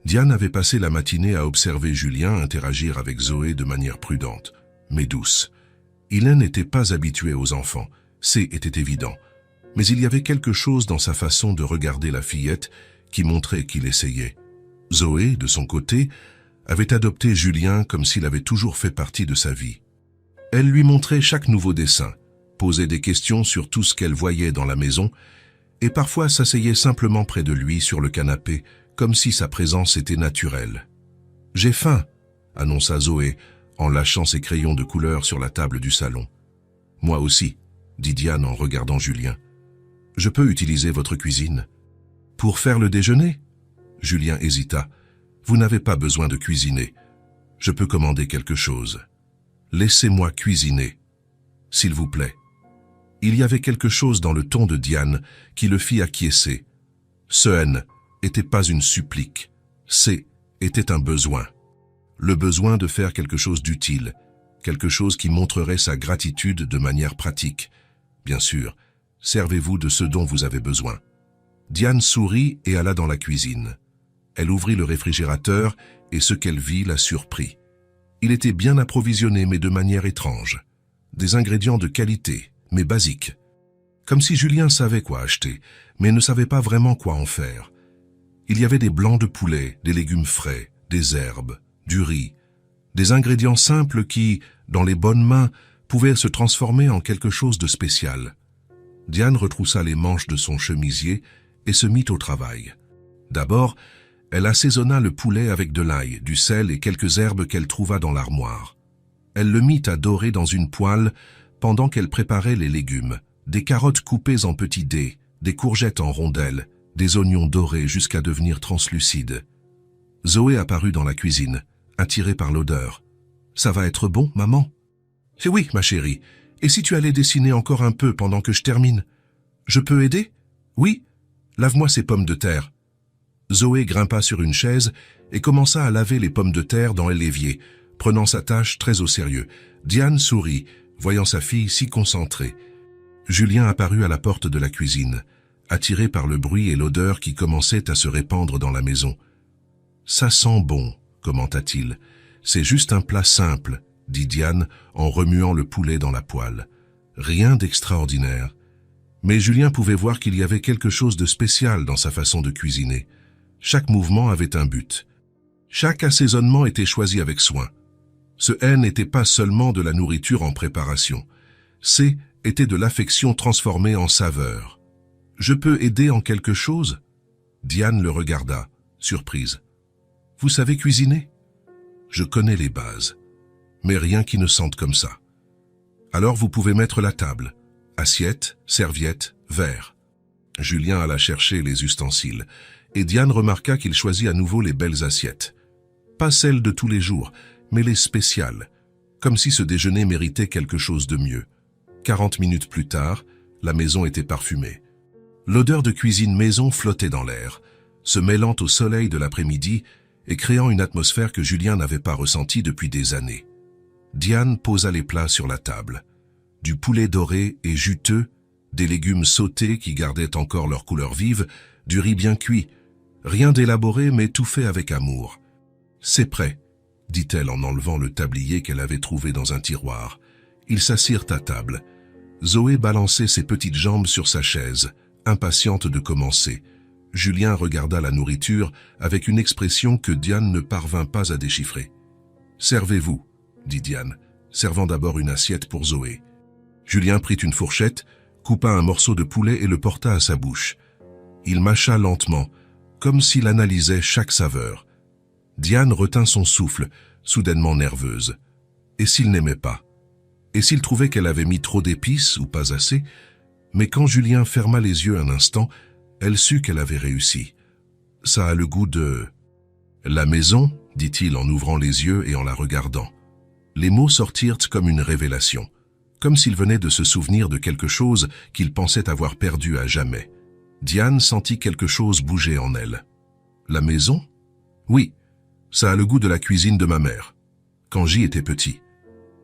Diane avait passé la matinée à observer Julien interagir avec Zoé de manière prudente, mais douce. Il n'était pas habitué aux enfants, c'était évident. Mais il y avait quelque chose dans sa façon de regarder la fillette qui montrait qu'il essayait. Zoé, de son côté, avait adopté Julien comme s'il avait toujours fait partie de sa vie. Elle lui montrait chaque nouveau dessin, posait des questions sur tout ce qu'elle voyait dans la maison, et parfois s'asseyait simplement près de lui sur le canapé, comme si sa présence était naturelle. « J'ai faim », annonça Zoé, en lâchant ses crayons de couleur sur la table du salon. « Moi aussi », dit Diane en regardant Julien. « Je peux utiliser votre cuisine ?»« Pour faire le déjeuner ?» Julien hésita. « Vous n'avez pas besoin de cuisiner. Je peux commander quelque chose. Laissez-moi cuisiner, s'il vous plaît. » Il y avait quelque chose dans le ton de Diane qui le fit acquiescer. Ce N n'était pas une supplique, était un besoin. Le besoin de faire quelque chose d'utile, quelque chose qui montrerait sa gratitude de manière pratique. Bien sûr, servez-vous de ce dont vous avez besoin. Diane sourit et alla dans la cuisine. Elle ouvrit le réfrigérateur et ce qu'elle vit la surprit. Il était bien approvisionné mais de manière étrange. Des ingrédients de qualité, mais basiques. Comme si Julien savait quoi acheter, mais ne savait pas vraiment quoi en faire. Il y avait des blancs de poulet, des légumes frais, des herbes, du riz, des ingrédients simples qui, dans les bonnes mains, pouvaient se transformer en quelque chose de spécial. Diane retroussa les manches de son chemisier et se mit au travail. D'abord, elle assaisonna le poulet avec de l'ail, du sel et quelques herbes qu'elle trouva dans l'armoire. Elle le mit à dorer dans une poêle pendant qu'elle préparait les légumes, des carottes coupées en petits dés, des courgettes en rondelles, des oignons dorés jusqu'à devenir translucides. Zoé apparut dans la cuisine, attirée par l'odeur. « Ça va être bon, maman ?»« Eh oui, ma chérie. Et si tu allais dessiner encore un peu pendant que je termine ? Je peux aider ? Oui. Lave-moi ces pommes de terre. » Zoé grimpa sur une chaise et commença à laver les pommes de terre dans l'évier, prenant sa tâche très au sérieux. Diane sourit, voyant sa fille si concentrée. Julien apparut à la porte de la cuisine, attiré par le bruit et l'odeur qui commençaient à se répandre dans la maison. « Ça sent bon », commenta-t-il. « C'est juste un plat simple », dit Diane en remuant le poulet dans la poêle. Rien d'extraordinaire. Mais Julien pouvait voir qu'il y avait quelque chose de spécial dans sa façon de cuisiner. Chaque mouvement avait un but. Chaque assaisonnement était choisi avec soin. Ce N n'était pas seulement de la nourriture en préparation. Était de l'affection transformée en saveur. « Je peux aider en quelque chose ?» Diane le regarda, surprise. « Vous savez cuisiner ?»« Je connais les bases, mais rien qui ne sente comme ça. »« Alors vous pouvez mettre la table. Assiette, serviette, verre. » Julien alla chercher les ustensiles, et Diane remarqua qu'il choisit à nouveau les belles assiettes. Pas celles de tous les jours, mais les spéciales, comme si ce déjeuner méritait quelque chose de mieux. 40 minutes plus tard, la maison était parfumée. L'odeur de cuisine maison flottait dans l'air, se mêlant au soleil de l'après-midi et créant une atmosphère que Julien n'avait pas ressentie depuis des années. Diane posa les plats sur la table. Du poulet doré et juteux, des légumes sautés qui gardaient encore leur couleur vive, du riz bien cuit. Rien d'élaboré, mais tout fait avec amour. « C'est prêt », dit-elle en enlevant le tablier qu'elle avait trouvé dans un tiroir. Ils s'assirent à table. Zoé balançait ses petites jambes sur sa chaise, impatiente de commencer. Julien regarda la nourriture avec une expression que Diane ne parvint pas à déchiffrer. « Servez-vous » dit Diane, servant d'abord une assiette pour Zoé. Julien prit une fourchette, coupa un morceau de poulet et le porta à sa bouche. Il mâcha lentement, comme s'il analysait chaque saveur. Diane retint son souffle, soudainement nerveuse. Et s'il n'aimait pas? Et s'il trouvait qu'elle avait mis trop d'épices ou pas assez? Mais quand Julien ferma les yeux un instant, elle sut qu'elle avait réussi. « Ça a le goût de... » « La maison » dit-il en ouvrant les yeux et en la regardant. Les mots sortirent comme une révélation, comme s'il venait de se souvenir de quelque chose qu'il pensait avoir perdu à jamais. Diane sentit quelque chose bouger en elle. « La maison ?»« Oui, ça a le goût de la cuisine de ma mère, quand j'y étais petit. »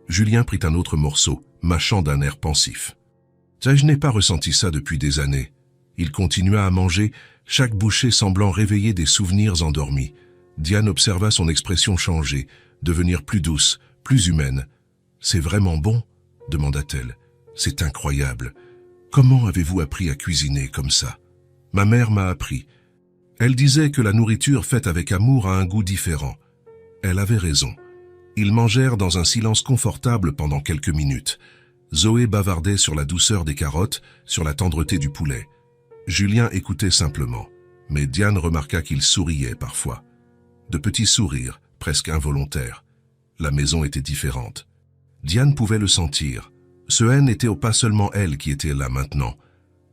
Julien prit un autre morceau, mâchant d'un air pensif. « Je n'ai pas ressenti ça depuis des années. » Il continua à manger, chaque bouchée semblant réveiller des souvenirs endormis. Diane observa son expression changer, devenir plus douce, plus humaine. « C'est vraiment bon ?» demanda-t-elle. « C'est incroyable. Comment avez-vous appris à cuisiner comme ça ?»« Ma mère m'a appris. Elle disait que la nourriture faite avec amour a un goût différent. Elle avait raison. » Ils mangèrent dans un silence confortable pendant quelques minutes. Zoé bavardait sur la douceur des carottes, sur la tendreté du poulet. Julien écoutait simplement, mais Diane remarqua qu'il souriait parfois. De petits sourires, presque involontaires. La maison était différente. Diane pouvait le sentir. Ce haine n'était pas seulement elle qui était là maintenant.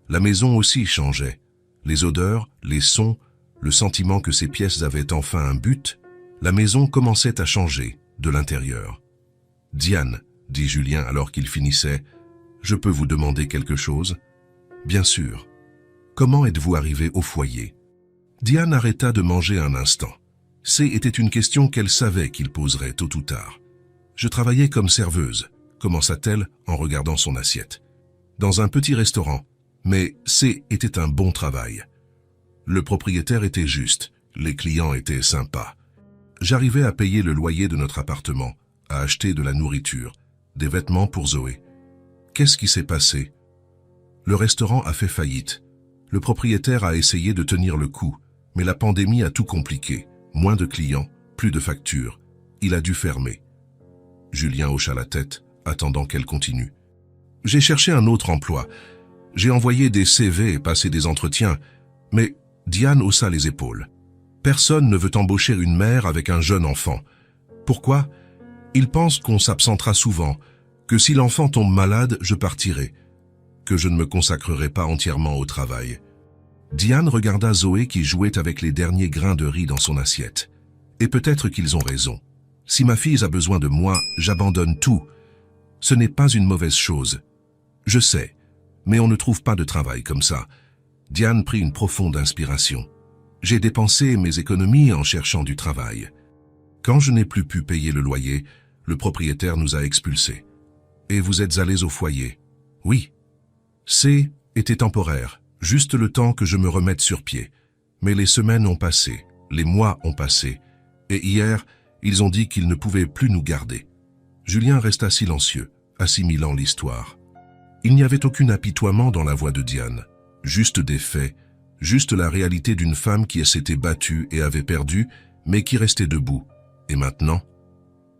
La maison aussi changeait. Les odeurs, les sons, le sentiment que ces pièces avaient enfin un but. La maison commençait à changer, de l'intérieur. « Diane, » dit Julien alors qu'il finissait, « je peux vous demander quelque chose ?»« Bien sûr. Comment êtes-vous arrivée au foyer ?» Diane arrêta de manger un instant. Était une question qu'elle savait qu'il poserait tôt ou tard. « Je travaillais comme serveuse », commença-t-elle en regardant son assiette. « Dans un petit restaurant, mais était un bon travail. Le propriétaire était juste, les clients étaient sympas. J'arrivais à payer le loyer de notre appartement, à acheter de la nourriture, des vêtements pour Zoé. Qu'est-ce qui s'est passé? Le restaurant a fait faillite. Le propriétaire a essayé de tenir le coup, mais la pandémie a tout compliqué. Moins de clients, plus de factures. Il a dû fermer. » Julien hocha la tête, attendant qu'elle continue. « J'ai cherché un autre emploi. J'ai envoyé des CV et passé des entretiens, mais Diane haussa les épaules. Personne ne veut embaucher une mère avec un jeune enfant. Pourquoi? Ils pensent qu'on s'absentera souvent, que si l'enfant tombe malade, je partirai, que je ne me consacrerai pas entièrement au travail. » Diane regarda Zoé qui jouait avec les derniers grains de riz dans son assiette. « Et peut-être qu'ils ont raison. Si ma fille a besoin de moi, j'abandonne tout. Ce n'est pas une mauvaise chose. Je sais, mais on ne trouve pas de travail comme ça. » Diane prit une profonde inspiration. « J'ai dépensé mes économies en cherchant du travail. Quand je n'ai plus pu payer le loyer, le propriétaire nous a expulsés. Et vous êtes allés au foyer. » « Oui. » Était temporaire, juste le temps que je me remette sur pied. Mais les semaines ont passé, les mois ont passé, et hier, ils ont dit qu'ils ne pouvaient plus nous garder. Julien resta silencieux, assimilant l'histoire. Il n'y avait aucun apitoiement dans la voix de Diane, juste des faits, juste la réalité d'une femme qui s'était battue et avait perdu, mais qui restait debout. Et maintenant?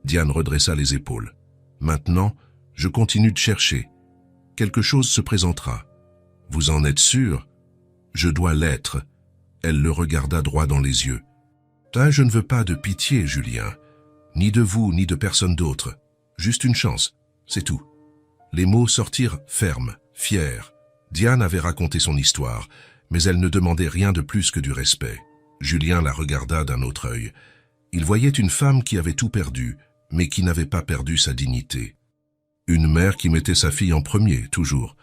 Diane redressa les épaules. Maintenant, je continue de chercher. Quelque chose se présentera. Vous en êtes sûr? Je dois l'être. Elle le regarda droit dans les yeux. Je ne veux pas de pitié, Julien. Ni de vous, ni de personne d'autre. Juste une chance, c'est tout. Les mots sortirent fermes, fiers. Diane avait raconté son histoire, mais elle ne demandait rien de plus que du respect. Julien la regarda d'un autre œil. Il voyait une femme qui avait tout perdu, mais qui n'avait pas perdu sa dignité. Une mère qui mettait sa fille en premier, toujours.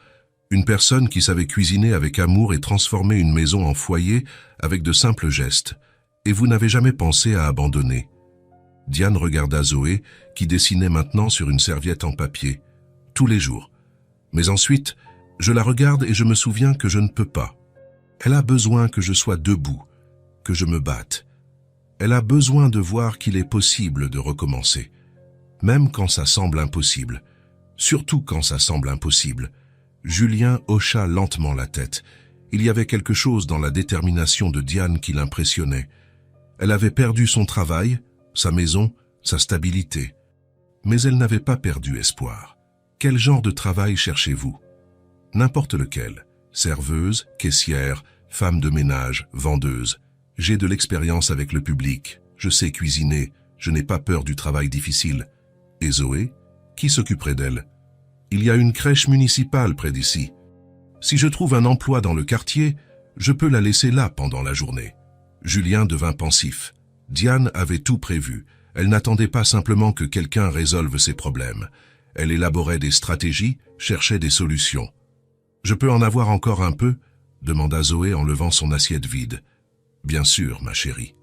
Une personne qui savait cuisiner avec amour et transformer une maison en foyer avec de simples gestes. Et vous n'avez jamais pensé à abandonner. Diane regarda Zoé, qui dessinait maintenant sur une serviette en papier, tous les jours. Mais ensuite, je la regarde et je me souviens que je ne peux pas. Elle a besoin que je sois debout, que je me batte. Elle a besoin de voir qu'il est possible de recommencer, même quand ça semble impossible. Surtout quand ça semble impossible. Julien hocha lentement la tête. Il y avait quelque chose dans la détermination de Diane qui l'impressionnait. Elle avait perdu son travail, sa maison, sa stabilité. Mais elle n'avait pas perdu espoir. Quel genre de travail cherchez-vous? N'importe lequel. Serveuse, caissière, femme de ménage, vendeuse. J'ai de l'expérience avec le public. Je sais cuisiner. Je n'ai pas peur du travail difficile. Et Zoé? Qui s'occuperait d'elle? Il y a une crèche municipale près d'ici. Si je trouve un emploi dans le quartier, je peux la laisser là pendant la journée. Julien devint pensif. Diane avait tout prévu. Elle n'attendait pas simplement que quelqu'un résolve ses problèmes. Elle élaborait des stratégies, cherchait des solutions. « Je peux en avoir encore un peu ?» demanda Zoé en levant son assiette vide. « Bien sûr, ma chérie. »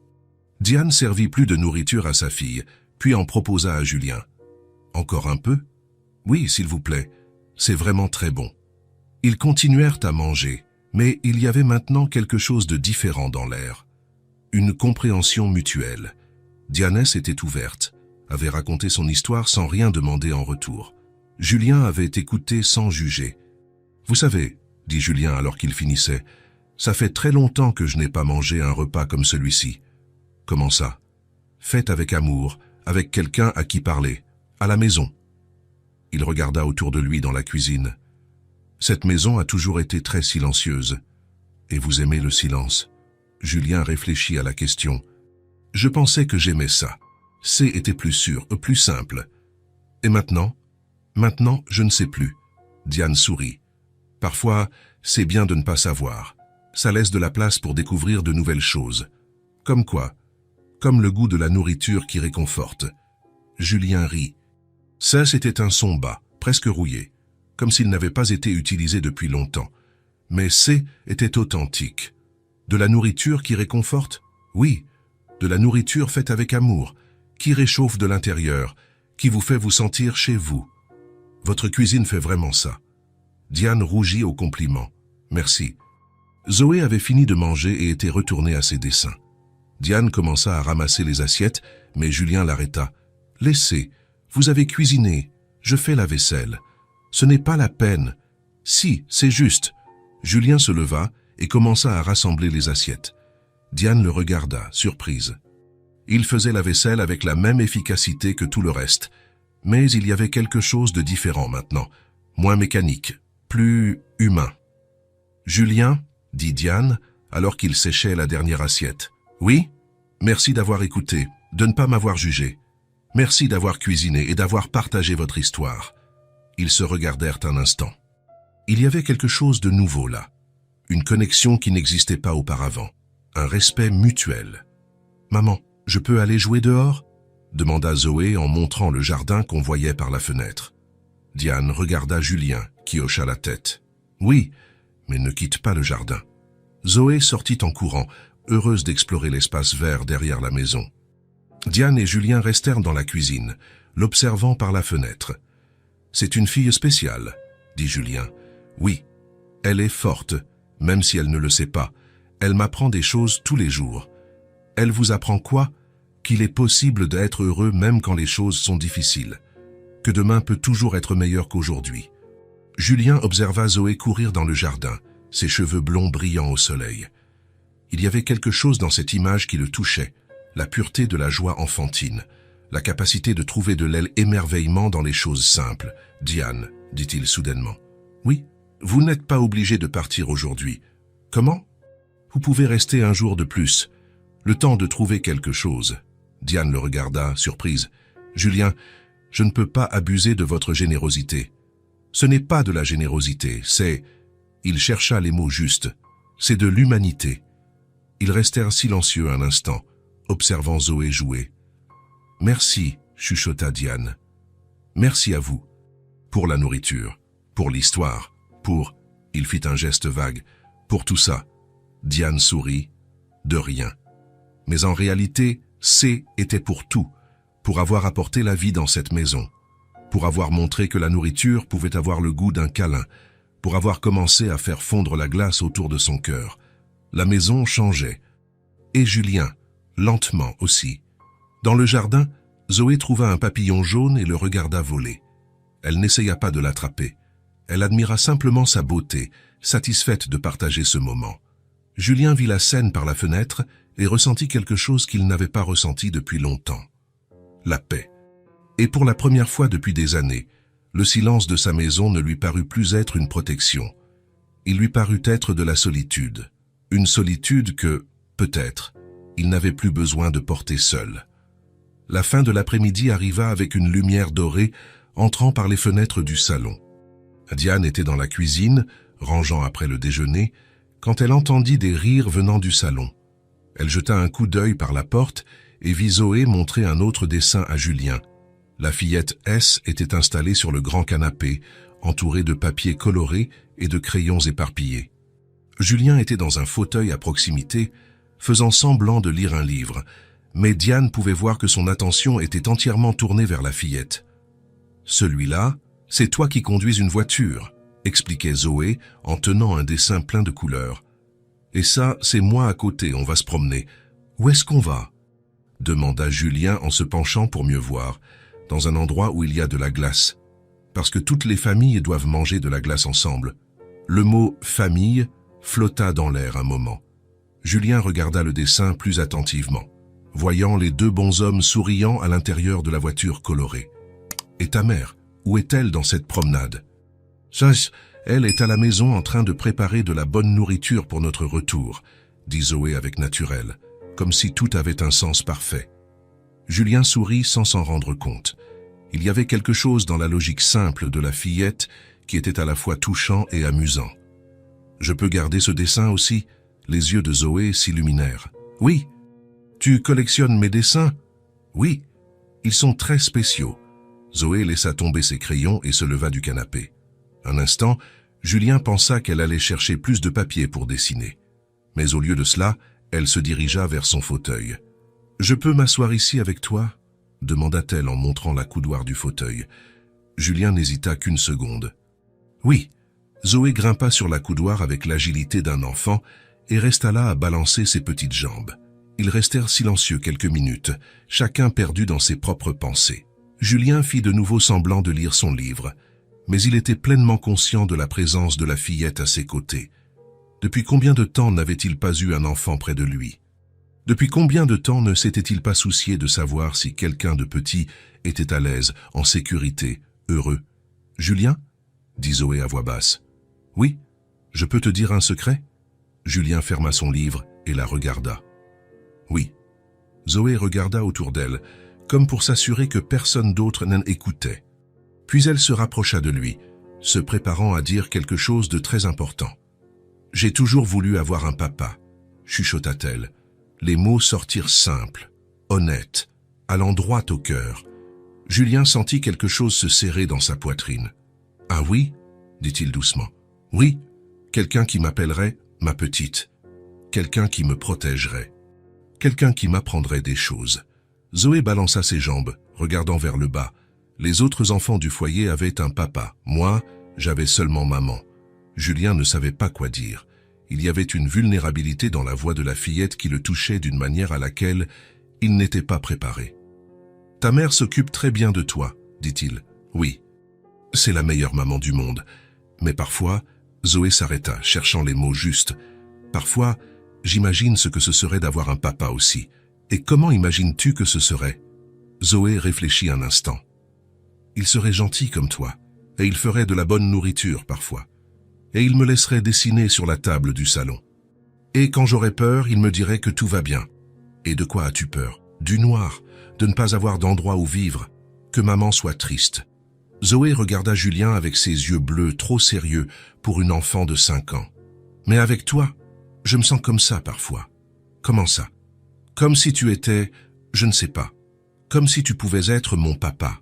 Diane servit plus de nourriture à sa fille, puis en proposa à Julien. « Encore un peu ?»« Oui, s'il vous plaît. C'est vraiment très bon. » Ils continuèrent à manger, mais il y avait maintenant quelque chose de différent dans l'air. Une compréhension mutuelle. Diane s'était ouverte, avait raconté son histoire sans rien demander en retour. Julien avait écouté sans juger. « Vous savez, » dit Julien alors qu'il finissait, « ça fait très longtemps que je n'ai pas mangé un repas comme celui-ci. »« Comment ça ?»« Fait avec amour, avec quelqu'un à qui parler, à la maison. » Il regarda autour de lui dans la cuisine. Cette maison a toujours été très silencieuse. Et vous aimez le silence? Julien réfléchit à la question. Je pensais que j'aimais ça. C était plus sûr, plus simple. Et maintenant? Maintenant, je ne sais plus. Diane sourit. Parfois, c'est bien de ne pas savoir. Ça laisse de la place pour découvrir de nouvelles choses. Comme quoi? Comme le goût de la nourriture qui réconforte. Julien rit. Ça, c'était un son bas, presque rouillé, comme s'il n'avait pas été utilisé depuis longtemps. Mais C était authentique. De la nourriture qui réconforte? Oui, de la nourriture faite avec amour, qui réchauffe de l'intérieur, qui vous fait vous sentir chez vous. Votre cuisine fait vraiment ça. Diane rougit au compliment. Merci. Zoé avait fini de manger et était retournée à ses dessins. Diane commença à ramasser les assiettes, mais Julien l'arrêta. Laissez, vous avez cuisiné, je fais la vaisselle. Ce n'est pas la peine. Si, c'est juste. Julien se leva et commença à rassembler les assiettes. Diane le regarda, surprise. Il faisait la vaisselle avec la même efficacité que tout le reste. Mais il y avait quelque chose de différent maintenant, moins mécanique, plus humain. « Julien ?» dit Diane, alors qu'il séchait la dernière assiette. « Oui ? Merci d'avoir écouté, de ne pas m'avoir jugé. Merci d'avoir cuisiné et d'avoir partagé votre histoire. » Ils se regardèrent un instant. Il y avait quelque chose de nouveau là, une connexion qui n'existait pas auparavant, un respect mutuel. « Maman, je peux aller jouer dehors ?» demanda Zoé en montrant le jardin qu'on voyait par la fenêtre. Diane regarda Julien, qui hocha la tête. « Oui, mais ne quitte pas le jardin. » Zoé sortit en courant, heureuse d'explorer l'espace vert derrière la maison. Diane et Julien restèrent dans la cuisine, l'observant par la fenêtre. « C'est une fille spéciale, » dit Julien. « Oui, elle est forte, même si elle ne le sait pas. Elle m'apprend des choses tous les jours. Elle vous apprend quoi? Qu'il est possible d'être heureux même quand les choses sont difficiles. Que demain peut toujours être meilleur qu'aujourd'hui. » Julien observa Zoé courir dans le jardin, ses cheveux blonds brillant au soleil. Il y avait quelque chose dans cette image qui le touchait, la pureté de la joie enfantine, la capacité de trouver de l'émerveillement dans les choses simples. « Diane, » dit-il soudainement. « Oui, vous n'êtes pas obligée de partir aujourd'hui. Comment? Vous pouvez rester un jour de plus, le temps de trouver quelque chose. » Diane le regarda, surprise. « Julien, je ne peux pas abuser de votre générosité. Ce n'est pas de la générosité, c'est... » Il chercha les mots justes. « C'est de l'humanité. » Ils restèrent silencieux un instant, observant Zoé jouer. « Merci, » chuchota Diane. « Merci à vous. Pour la nourriture, pour l'histoire, pour... » Il fit un geste vague. « Pour tout ça. » Diane sourit. « De rien. » Mais en réalité, C était pour tout, pour avoir apporté la vie dans cette maison, pour avoir montré que la nourriture pouvait avoir le goût d'un câlin, pour avoir commencé à faire fondre la glace autour de son cœur. La maison changeait. Et Julien, lentement aussi. Dans le jardin, Zoé trouva un papillon jaune et le regarda voler. Elle n'essaya pas de l'attraper. Elle admira simplement sa beauté, satisfaite de partager ce moment. Julien vit la scène par la fenêtre et ressentit quelque chose qu'il n'avait pas ressenti depuis longtemps. La paix. Et pour la première fois depuis des années, le silence de sa maison ne lui parut plus être une protection. Il lui parut être de la solitude. Une solitude que, peut-être, il n'avait plus besoin de porter seul. La fin de l'après-midi arriva avec une lumière dorée entrant par les fenêtres du salon. Diane était dans la cuisine, rangeant après le déjeuner, quand elle entendit des rires venant du salon. Elle jeta un coup d'œil par la porte et vit Zoé montrer un autre dessin à Julien. La fillette S était installée sur le grand canapé, entourée de papiers colorés et de crayons éparpillés. Julien était dans un fauteuil à proximité, faisant semblant de lire un livre, mais Diane pouvait voir que son attention était entièrement tournée vers la fillette. « Celui-là, c'est toi qui conduis une voiture », expliquait Zoé en tenant un dessin plein de couleurs. « Et ça, c'est moi à côté, on va se promener. Où est-ce qu'on va ?» demanda Julien en se penchant pour mieux voir, dans un endroit où il y a de la glace, parce que toutes les familles doivent manger de la glace ensemble. Le mot « famille » flotta dans l'air un moment. Julien regarda le dessin plus attentivement, voyant les deux bonshommes souriant à l'intérieur de la voiture colorée. « Et ta mère, où est-elle dans cette promenade ?»« Ça, elle est à la maison en train de préparer de la bonne nourriture pour notre retour, » dit Zoé avec naturel, comme si tout avait un sens parfait. Julien sourit sans s'en rendre compte. Il y avait quelque chose dans la logique simple de la fillette qui était à la fois touchant et amusant. « Je peux garder ce dessin aussi ?» Les yeux de Zoé s'illuminèrent. « Oui. Tu collectionnes mes dessins ?»« Oui. Ils sont très spéciaux. » Zoé laissa tomber ses crayons et se leva du canapé. Un instant, Julien pensa qu'elle allait chercher plus de papier pour dessiner. Mais au lieu de cela, elle se dirigea vers son fauteuil. « Je peux m'asseoir ici avec toi ?» demanda-t-elle en montrant la coudoir du fauteuil. Julien n'hésita qu'une seconde. « Oui. » Zoé grimpa sur la coudoir avec l'agilité d'un enfant et resta là à balancer ses petites jambes. Ils restèrent silencieux quelques minutes, chacun perdu dans ses propres pensées. Julien fit de nouveau semblant de lire son livre, mais il était pleinement conscient de la présence de la fillette à ses côtés. Depuis combien de temps n'avait-il pas eu un enfant près de lui? Depuis combien de temps ne s'était-il pas soucié de savoir si quelqu'un de petit était à l'aise, en sécurité, heureux? « Julien ?» dit Zoé à voix basse. « Oui, je peux te dire un secret ?» Julien ferma son livre et la regarda. « Oui. » Zoé regarda autour d'elle, comme pour s'assurer que personne d'autre n'en écoutait. Puis elle se rapprocha de lui, se préparant à dire quelque chose de très important. « J'ai toujours voulu avoir un papa », chuchota-t-elle. Les mots sortirent simples, honnêtes, allant droit au cœur. Julien sentit quelque chose se serrer dans sa poitrine. « Ah oui ?» dit-il doucement. « Oui, quelqu'un qui m'appellerait ma petite, quelqu'un qui me protégerait, quelqu'un qui m'apprendrait des choses. » Zoé balança ses jambes, regardant vers le bas. Les autres enfants du foyer avaient un papa. Moi, j'avais seulement maman. Julien ne savait pas quoi dire. Il y avait une vulnérabilité dans la voix de la fillette qui le touchait d'une manière à laquelle il n'était pas préparé. « Ta mère s'occupe très bien de toi, » dit-il. « Oui, c'est la meilleure maman du monde. Mais parfois, » Zoé s'arrêta, cherchant les mots justes. « Parfois, j'imagine ce que ce serait d'avoir un papa aussi. Et comment imagines-tu que ce serait ?» Zoé réfléchit un instant. « Il serait gentil comme toi, et il ferait de la bonne nourriture parfois. Et il me laisserait dessiner sur la table du salon. Et quand j'aurais peur, il me dirait que tout va bien. Et de quoi as-tu peur? Du noir, de ne pas avoir d'endroit où vivre, que maman soit triste. » Zoé regarda Julien avec ses yeux bleus trop sérieux pour une enfant de 5 ans. « Mais avec toi, je me sens comme ça parfois. »« Comment ça ?»« Comme si tu étais, je ne sais pas, comme si tu pouvais être mon papa.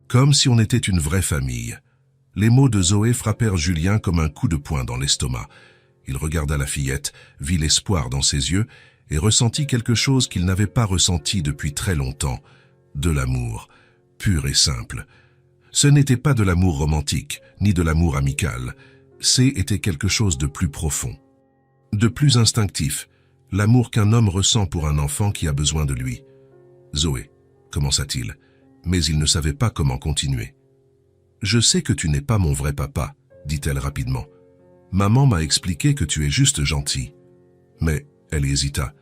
Comme si on était une vraie famille. » Les mots de Zoé frappèrent Julien comme un coup de poing dans l'estomac. Il regarda la fillette, vit l'espoir dans ses yeux et ressentit quelque chose qu'il n'avait pas ressenti depuis très longtemps. De l'amour, pur et simple. Ce n'était pas de l'amour romantique, ni de l'amour amical. C'était quelque chose de plus profond, de plus instinctif, l'amour qu'un homme ressent pour un enfant qui a besoin de lui. « Zoé », commença-t-il, mais il ne savait pas comment continuer. « Je sais que tu n'es pas mon vrai papa, » dit-elle rapidement. Maman m'a expliqué que tu es juste gentil. Mais, elle hésita.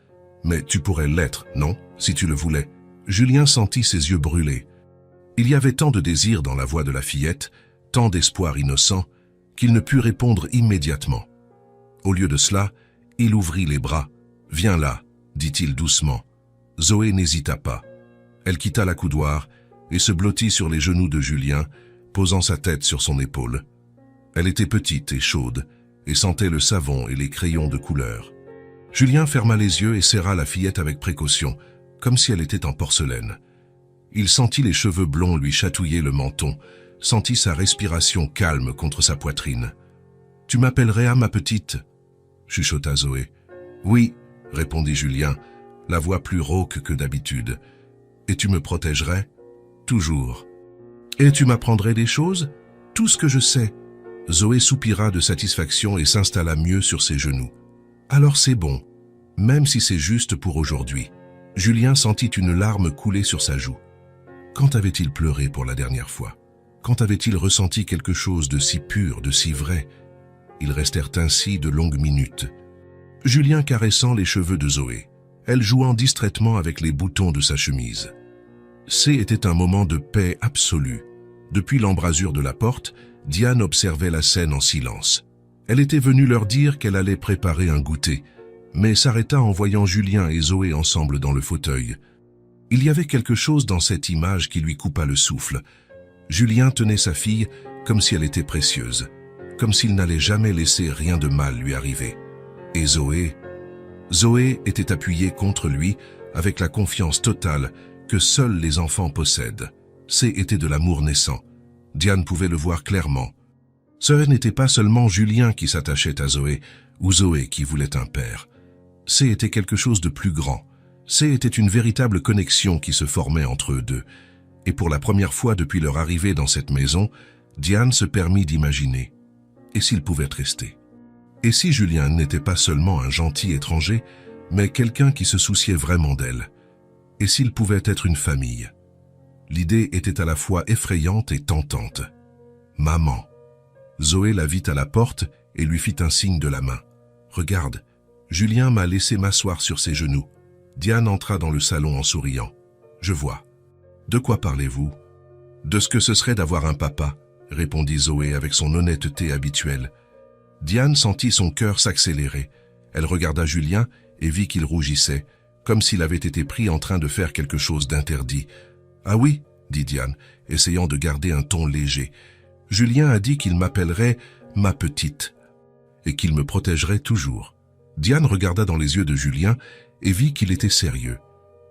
Mais tu pourrais l'être, non, si tu le voulais. Julien sentit ses yeux brûler. Il y avait tant de désir dans la voix de la fillette, tant d'espoir innocent, qu'il ne put répondre immédiatement. Au lieu de cela, il ouvrit les bras. « Viens là », dit-il doucement. Zoé n'hésita pas. Elle quitta la coudoir et se blottit sur les genoux de Julien, posant sa tête sur son épaule. Elle était petite et chaude, et sentait le savon et les crayons de couleur. Julien ferma les yeux et serra la fillette avec précaution, comme si elle était en porcelaine. Il sentit les cheveux blonds lui chatouiller le menton, sentit sa respiration calme contre sa poitrine. « Tu m'appellerais à ma petite ?» chuchota Zoé. « Oui, » répondit Julien, la voix plus rauque que d'habitude. « Et tu me protégerais ?»« Toujours. »« Et tu m'apprendrais des choses ?»« Tout ce que je sais. » Zoé soupira de satisfaction et s'installa mieux sur ses genoux. « Alors c'est bon, même si c'est juste pour aujourd'hui. » Julien sentit une larme couler sur sa joue. Quand avait-il pleuré pour la dernière fois? Quand avait-il ressenti quelque chose de si pur, de si vrai? Ils restèrent ainsi de longues minutes. Julien caressant les cheveux de Zoé, elle jouant distraitement avec les boutons de sa chemise. C'était un moment de paix absolue. Depuis l'embrasure de la porte, Diane observait la scène en silence. Elle était venue leur dire qu'elle allait préparer un goûter, mais s'arrêta en voyant Julien et Zoé ensemble dans le fauteuil. Il y avait quelque chose dans cette image qui lui coupa le souffle. Julien tenait sa fille comme si elle était précieuse, comme s'il n'allait jamais laisser rien de mal lui arriver. Et Zoé était appuyée contre lui avec la confiance totale que seuls les enfants possèdent. C'était de l'amour naissant. Diane pouvait le voir clairement. Ce n'était pas seulement Julien qui s'attachait à Zoé, ou Zoé qui voulait un père. C'était quelque chose de plus grand. C'était une véritable connexion qui se formait entre eux deux. Et pour la première fois depuis leur arrivée dans cette maison, Diane se permit d'imaginer. Et s'ils pouvaient rester? Et si Julien n'était pas seulement un gentil étranger, mais quelqu'un qui se souciait vraiment d'elle? Et s'ils pouvaient être une famille? L'idée était à la fois effrayante et tentante. « Maman !» Zoé la vit à la porte et lui fit un signe de la main. « Regarde, Julien m'a laissé m'asseoir sur ses genoux. » Diane entra dans le salon en souriant. « Je vois. »« De quoi parlez-vous ?»« De ce que ce serait d'avoir un papa, » répondit Zoé avec son honnêteté habituelle. Diane sentit son cœur s'accélérer. Elle regarda Julien et vit qu'il rougissait, comme s'il avait été pris en train de faire quelque chose d'interdit. « Ah oui ?» dit Diane, essayant de garder un ton léger. « Julien a dit qu'il m'appellerait « ma petite » et qu'il me protégerait toujours. » Diane regarda dans les yeux de Julien et vit qu'il était sérieux.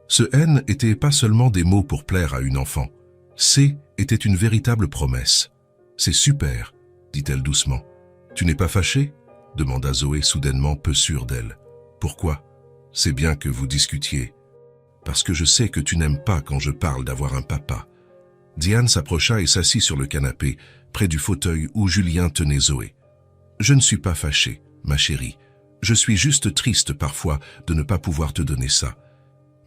Ce « N » n'était pas seulement des mots pour plaire à une enfant. « C » était une véritable promesse. « C'est super » dit-elle doucement. « Tu n'es pas fâché ?» demanda Zoé soudainement peu sûre d'elle. « Pourquoi ? C'est bien que vous discutiez. » « Parce que je sais que tu n'aimes pas quand je parle d'avoir un papa. » Diane s'approcha et s'assit sur le canapé, près du fauteuil où Julien tenait Zoé. « Je ne suis pas fâché, ma chérie. Je suis juste triste parfois de ne pas pouvoir te donner ça.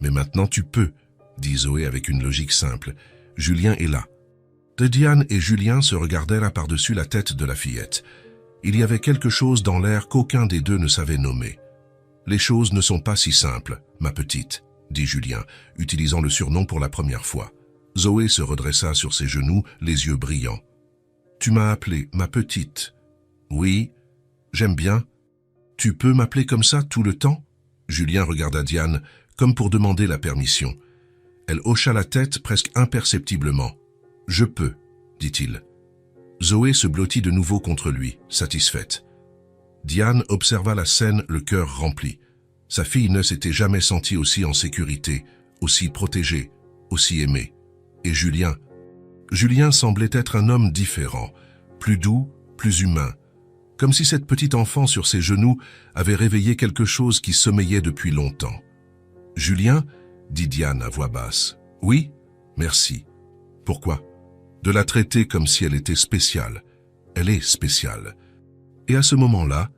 Mais maintenant tu peux, » dit Zoé avec une logique simple. « Julien est là. » Diane et Julien se regardèrent par-dessus la tête de la fillette. Il y avait quelque chose dans l'air qu'aucun des deux ne savait nommer. « Les choses ne sont pas si simples, ma petite, » dit Julien, utilisant le surnom pour la première fois. Zoé se redressa sur ses genoux, les yeux brillants. « Tu m'as appelée ma petite. »« Oui, j'aime bien. »« Tu peux m'appeler comme ça tout le temps ?» Julien regarda Diane, comme pour demander la permission. Elle hocha la tête presque imperceptiblement. « Je peux, » dit-il. Zoé se blottit de nouveau contre lui, satisfaite. Diane observa la scène, le cœur rempli. Sa fille ne s'était jamais sentie aussi en sécurité, aussi protégée, aussi aimée. Et Julien semblait être un homme différent, plus doux, plus humain, comme si cette petite enfant sur ses genoux avait réveillé quelque chose qui sommeillait depuis longtemps. « Julien ?» dit Diane à voix basse. « Oui, merci. »« Pourquoi ?»« De la traiter comme si elle était spéciale. Elle est spéciale. » Et à ce moment-là,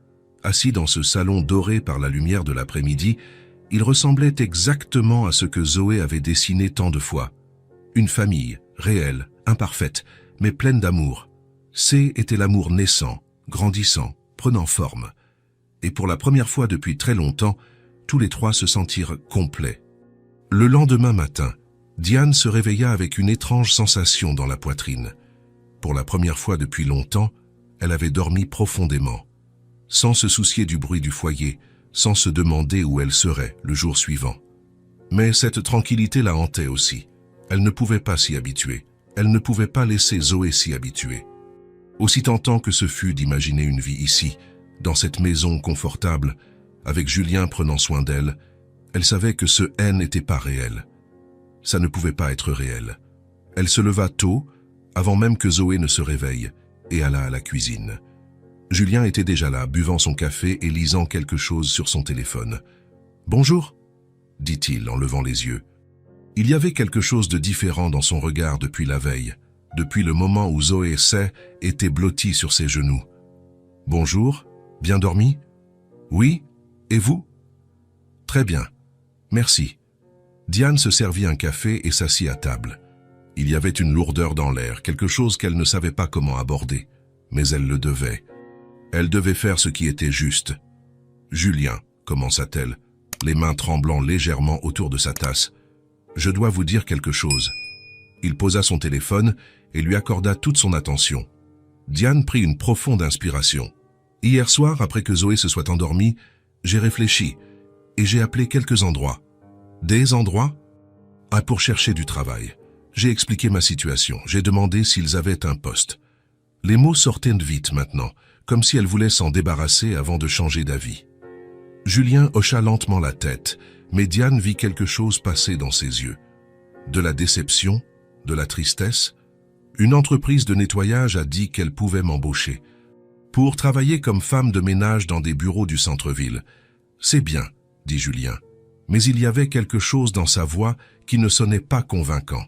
assis dans ce salon doré par la lumière de l'après-midi, il ressemblait exactement à ce que Zoé avait dessiné tant de fois. Une famille, réelle, imparfaite, mais pleine d'amour. C était l'amour naissant, grandissant, prenant forme. Et pour la première fois depuis très longtemps, tous les trois se sentirent complets. Le lendemain matin, Diane se réveilla avec une étrange sensation dans la poitrine. Pour la première fois depuis longtemps, elle avait dormi profondément, sans se soucier du bruit du foyer, sans se demander où elle serait le jour suivant. Mais cette tranquillité la hantait aussi. Elle ne pouvait pas s'y habituer. Elle ne pouvait pas laisser Zoé s'y habituer. Aussi tentant que ce fut d'imaginer une vie ici, dans cette maison confortable, avec Julien prenant soin d'elle, elle savait que ce N n'était pas réel. Ça ne pouvait pas être réel. Elle se leva tôt, avant même que Zoé ne se réveille, et alla à la cuisine. Julien était déjà là, buvant son café et lisant quelque chose sur son téléphone. « Bonjour » dit-il en levant les yeux. Il y avait quelque chose de différent dans son regard depuis la veille, depuis le moment où Zoé était blottie sur ses genoux. « Bonjour, bien dormi ? Oui, et vous ? Très bien, merci. » Diane se servit un café et s'assit à table. Il y avait une lourdeur dans l'air, quelque chose qu'elle ne savait pas comment aborder, mais elle le devait. Elle devait faire ce qui était juste. « Julien, » commença-t-elle, les mains tremblant légèrement autour de sa tasse, « je dois vous dire quelque chose. » Il posa son téléphone et lui accorda toute son attention. Diane prit une profonde inspiration. « Hier soir, après que Zoé se soit endormie, j'ai réfléchi et j'ai appelé quelques endroits. » « Des endroits ? » « Ah, pour chercher du travail. J'ai expliqué ma situation. J'ai demandé s'ils avaient un poste. » Les mots sortaient vite maintenant, comme si elle voulait s'en débarrasser avant de changer d'avis. Julien hocha lentement la tête, mais Diane vit quelque chose passer dans ses yeux. De la déception, de la tristesse. Une entreprise de nettoyage a dit qu'elle pouvait m'embaucher. Pour travailler comme femme de ménage dans des bureaux du centre-ville. « C'est bien, » dit Julien. Mais il y avait quelque chose dans sa voix qui ne sonnait pas convaincant,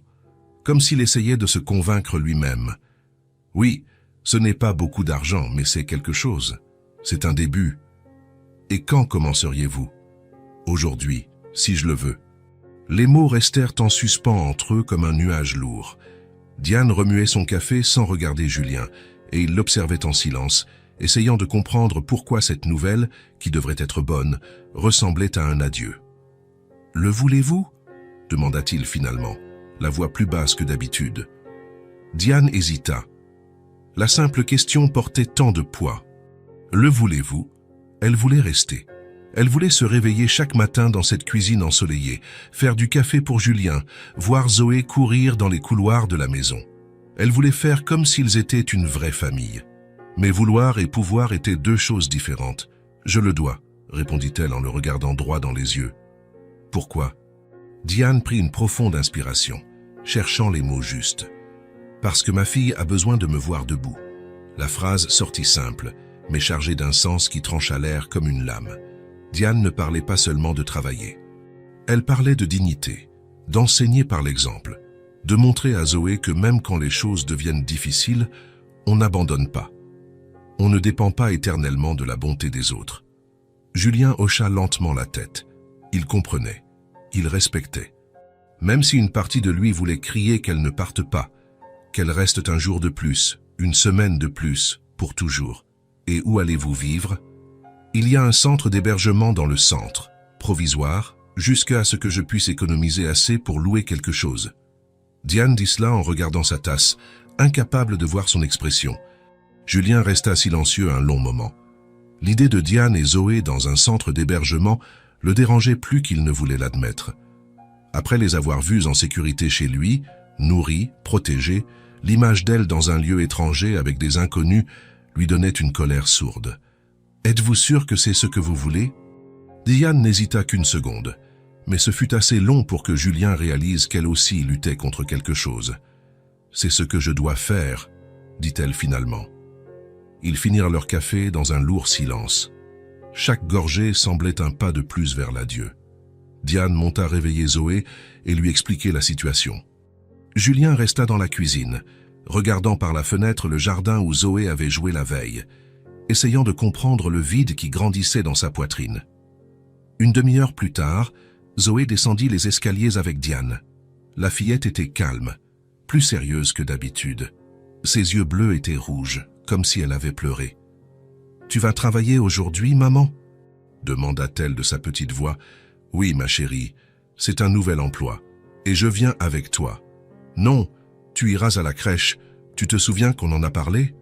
comme s'il essayait de se convaincre lui-même. « Oui, ce n'est pas beaucoup d'argent, mais c'est quelque chose. C'est un début. Et quand commenceriez-vous ? Aujourd'hui, si je le veux. » Les mots restèrent en suspens entre eux comme un nuage lourd. Diane remuait son café sans regarder Julien, et il l'observait en silence, essayant de comprendre pourquoi cette nouvelle, qui devrait être bonne, ressemblait à un adieu. « Le voulez-vous » demanda-t-il finalement, la voix plus basse que d'habitude. Diane hésita. La simple question portait tant de poids. Le voulez-vous ? Elle voulait rester. Elle voulait se réveiller chaque matin dans cette cuisine ensoleillée, faire du café pour Julien, voir Zoé courir dans les couloirs de la maison. Elle voulait faire comme s'ils étaient une vraie famille. Mais vouloir et pouvoir étaient deux choses différentes. « Je le dois », répondit-elle en le regardant droit dans les yeux. « Pourquoi ?» Diane prit une profonde inspiration, cherchant les mots justes. « Parce que ma fille a besoin de me voir debout. » La phrase sortit simple, mais chargée d'un sens qui trancha l'air comme une lame. Diane ne parlait pas seulement de travailler. Elle parlait de dignité, d'enseigner par l'exemple, de montrer à Zoé que même quand les choses deviennent difficiles, on n'abandonne pas. On ne dépend pas éternellement de la bonté des autres. Julien hocha lentement la tête. Il comprenait. Il respectait. Même si une partie de lui voulait crier qu'elle ne parte pas, qu'elle reste un jour de plus, une semaine de plus, pour toujours. Et où allez-vous vivre ? Il y a un centre d'hébergement dans le centre, provisoire, jusqu'à ce que je puisse économiser assez pour louer quelque chose. Diane dit cela en regardant sa tasse, incapable de voir son expression. Julien resta silencieux un long moment. L'idée de Diane et Zoé dans un centre d'hébergement le dérangeait plus qu'il ne voulait l'admettre. Après les avoir vues en sécurité chez lui, nourries, protégées, l'image d'elle dans un lieu étranger avec des inconnus lui donnait une colère sourde. « Êtes-vous sûr que c'est ce que vous voulez ?» Diane n'hésita qu'une seconde, mais ce fut assez long pour que Julien réalise qu'elle aussi luttait contre quelque chose. « C'est ce que je dois faire », dit-elle finalement. Ils finirent leur café dans un lourd silence. Chaque gorgée semblait un pas de plus vers l'adieu. Diane monta réveiller Zoé et lui expliquer la situation. Julien resta dans la cuisine, regardant par la fenêtre le jardin où Zoé avait joué la veille, essayant de comprendre le vide qui grandissait dans sa poitrine. Une demi-heure plus tard, Zoé descendit les escaliers avec Diane. La fillette était calme, plus sérieuse que d'habitude. Ses yeux bleus étaient rouges, comme si elle avait pleuré. « Tu vas travailler aujourd'hui, maman ?» demanda-t-elle de sa petite voix. « Oui, ma chérie, c'est un nouvel emploi, et je viens avec toi. »« Non, tu iras à la crèche, tu te souviens qu'on en a parlé ?»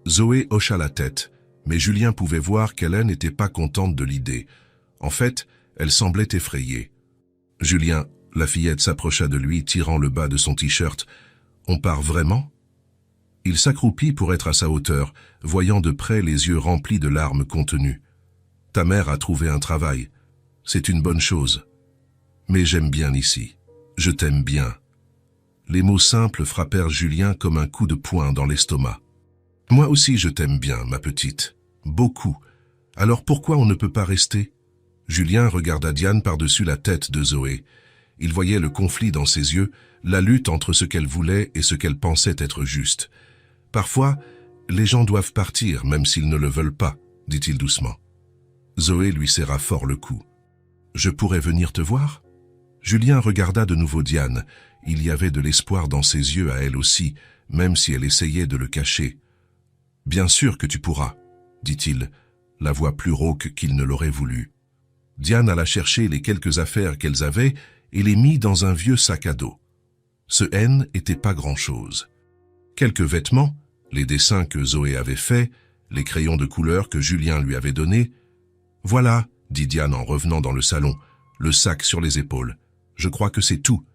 Zoé hocha la tête, mais Julien pouvait voir qu'elle n'était pas contente de l'idée. En fait, elle semblait effrayée. « Julien », la fillette s'approcha de lui, tirant le bas de son t-shirt. « On part vraiment ?» Il s'accroupit pour être à sa hauteur, voyant de près les yeux remplis de larmes contenues. « Ta mère a trouvé un travail. C'est une bonne chose. Mais j'aime bien ici. Je t'aime bien. » Les mots simples frappèrent Julien comme un coup de poing dans l'estomac. « Moi aussi je t'aime bien, ma petite. Beaucoup. Alors pourquoi on ne peut pas rester ?» Julien regarda Diane par-dessus la tête de Zoé. Il voyait le conflit dans ses yeux, la lutte entre ce qu'elle voulait et ce qu'elle pensait être juste. « Parfois, les gens doivent partir, même s'ils ne le veulent pas, » dit-il doucement. Zoé lui serra fort le cou. « Je pourrais venir te voir ?» Julien regarda de nouveau Diane. Il y avait de l'espoir dans ses yeux à elle aussi, même si elle essayait de le cacher. « Bien sûr que tu pourras, » dit-il, la voix plus rauque qu'il ne l'aurait voulu. Diane alla chercher les quelques affaires qu'elles avaient et les mit dans un vieux sac à dos. Ce N n'était pas grand-chose. Quelques vêtements, les dessins que Zoé avait faits, les crayons de couleur que Julien lui avait donnés. « Voilà, » dit Diane en revenant dans le salon, le sac sur les épaules. « Je crois que c'est tout. »